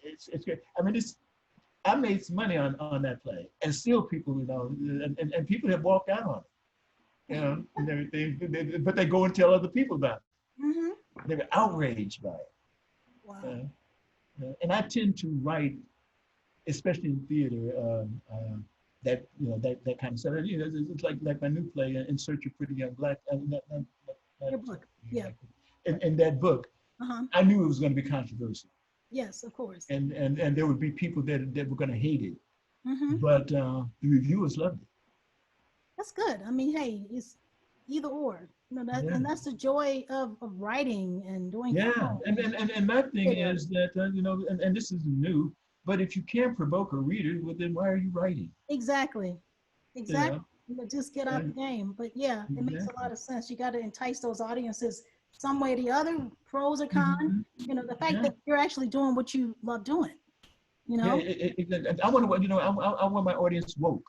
it's great. I made some money on that play, and still people, and people have walked out on it, and everything. But they go and tell other people about it. Mm-hmm. They were outraged by it. Wow. And I tend to write, especially in theater, that kind of stuff. It's like my new play, In Search of Pretty Young Black. Your book. Yeah. In that book, Uh-huh. I knew it was going to be controversial, Yes, of course. and there would be people that were going to hate it, Mm-hmm. but the reviewers loved it. That's good. I mean, hey, it's either or. Yeah. And that's the joy of writing and doing Yeah, film. and my thing is that and this is new, but if you can't provoke a reader, well, then why are you writing? Exactly. Exactly. Just get out the Right. game. But yeah, it makes a Exactly. lot of sense. You got to entice those audiences some way or the other, pros or cons. Mhm. The fact Yeah. that you're actually doing what you love doing. Yeah, I want to, I want my audience woke,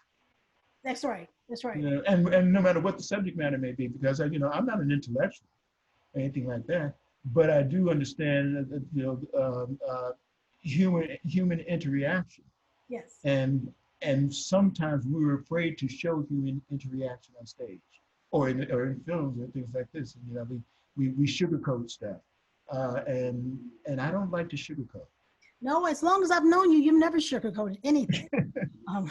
That's right. That's right. and no matter what the subject matter may be, because I'm not an intellectual or anything like that, but I do understand human interaction, Yes. and sometimes we were afraid to show human interaction on stage or in films and things like this. And we sugarcoat stuff, and I don't like to sugarcoat. No, as long as I've known you, you've never sugarcoated anything. Um,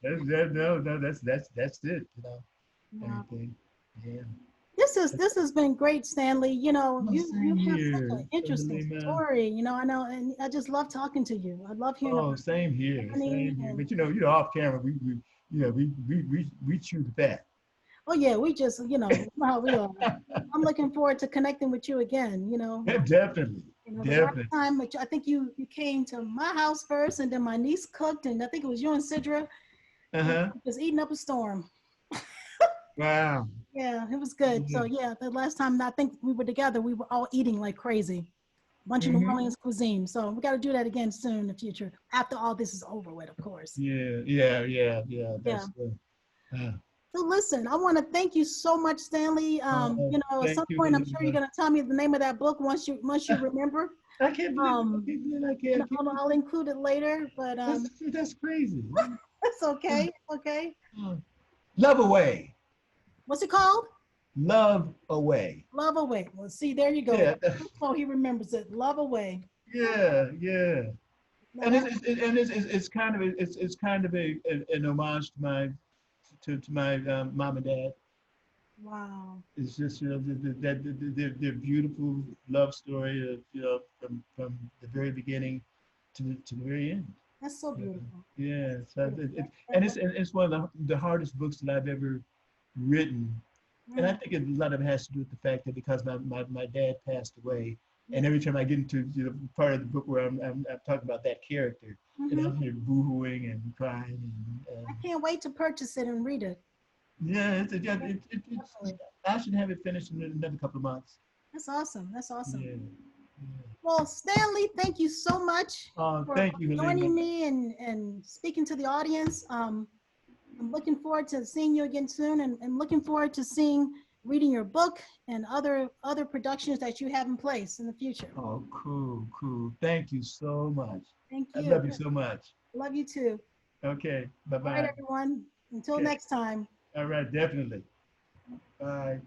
No, that's it. wow. Anything. Yeah. This has been great, Stanley. Oh, You same have such here. an interesting story. I know, and I just love talking to you. I love hearing Oh, about same here, Annie same here. and But off camera, we chew the fat. oh yeah, we just you know how we are. I'm looking forward to connecting with you again. Yeah, definitely, The last definitely. time, which I think you came to my house first, and then my niece cooked, and I think it was you and Sidra, and Uh-huh. just eating up a storm. Wow. Yeah, it was good. So yeah, the last time I think we were together, we were all eating like crazy. Bunch of New Mm-hmm. Orleans cuisine. So we got to do that again soon in the future. After all this is over with, of course. Yeah. Yeah. That's uh, So listen, I want to thank you so much, Stanley. At thank some you. point, I'm sure you're gonna tell me the name of that book once you remember. I can't believe it. I Um, can't believe it. I can't. I can't. I'll include it later, but That's crazy. that's okay. Okay. Uh, Love Away. What's it called? Love Away. Love Away. Well, see, there you go. Yeah. Oh, he remembers it. Love Away. Yeah. Now And that, it's kind of an homage to my mom and dad. wow. It's just their beautiful love story of from the very beginning to the very end. That's so beautiful. Yeah, so That it's one of the hardest books that I've ever written, and I think a lot of it has to do with the fact that because my dad passed away, and every time I get into part of the book where I'm talking about that character, and I'm here boohooing and crying I can't wait to purchase it and read it. yeah, I should have it finished in another couple of months. That's awesome. That's awesome. Yeah. Well, Stanley, thank you so much for Thank you, joining Helena. me and speaking to the audience. I'm looking forward to seeing you again soon, and looking forward to reading your book and other productions that you have in place in the future. Oh, cool. Thank you so much. Thank I you. love you so much. Love you too. Okay, All right, bye-bye. everyone. Until Okay. next time. All right, definitely. Bye.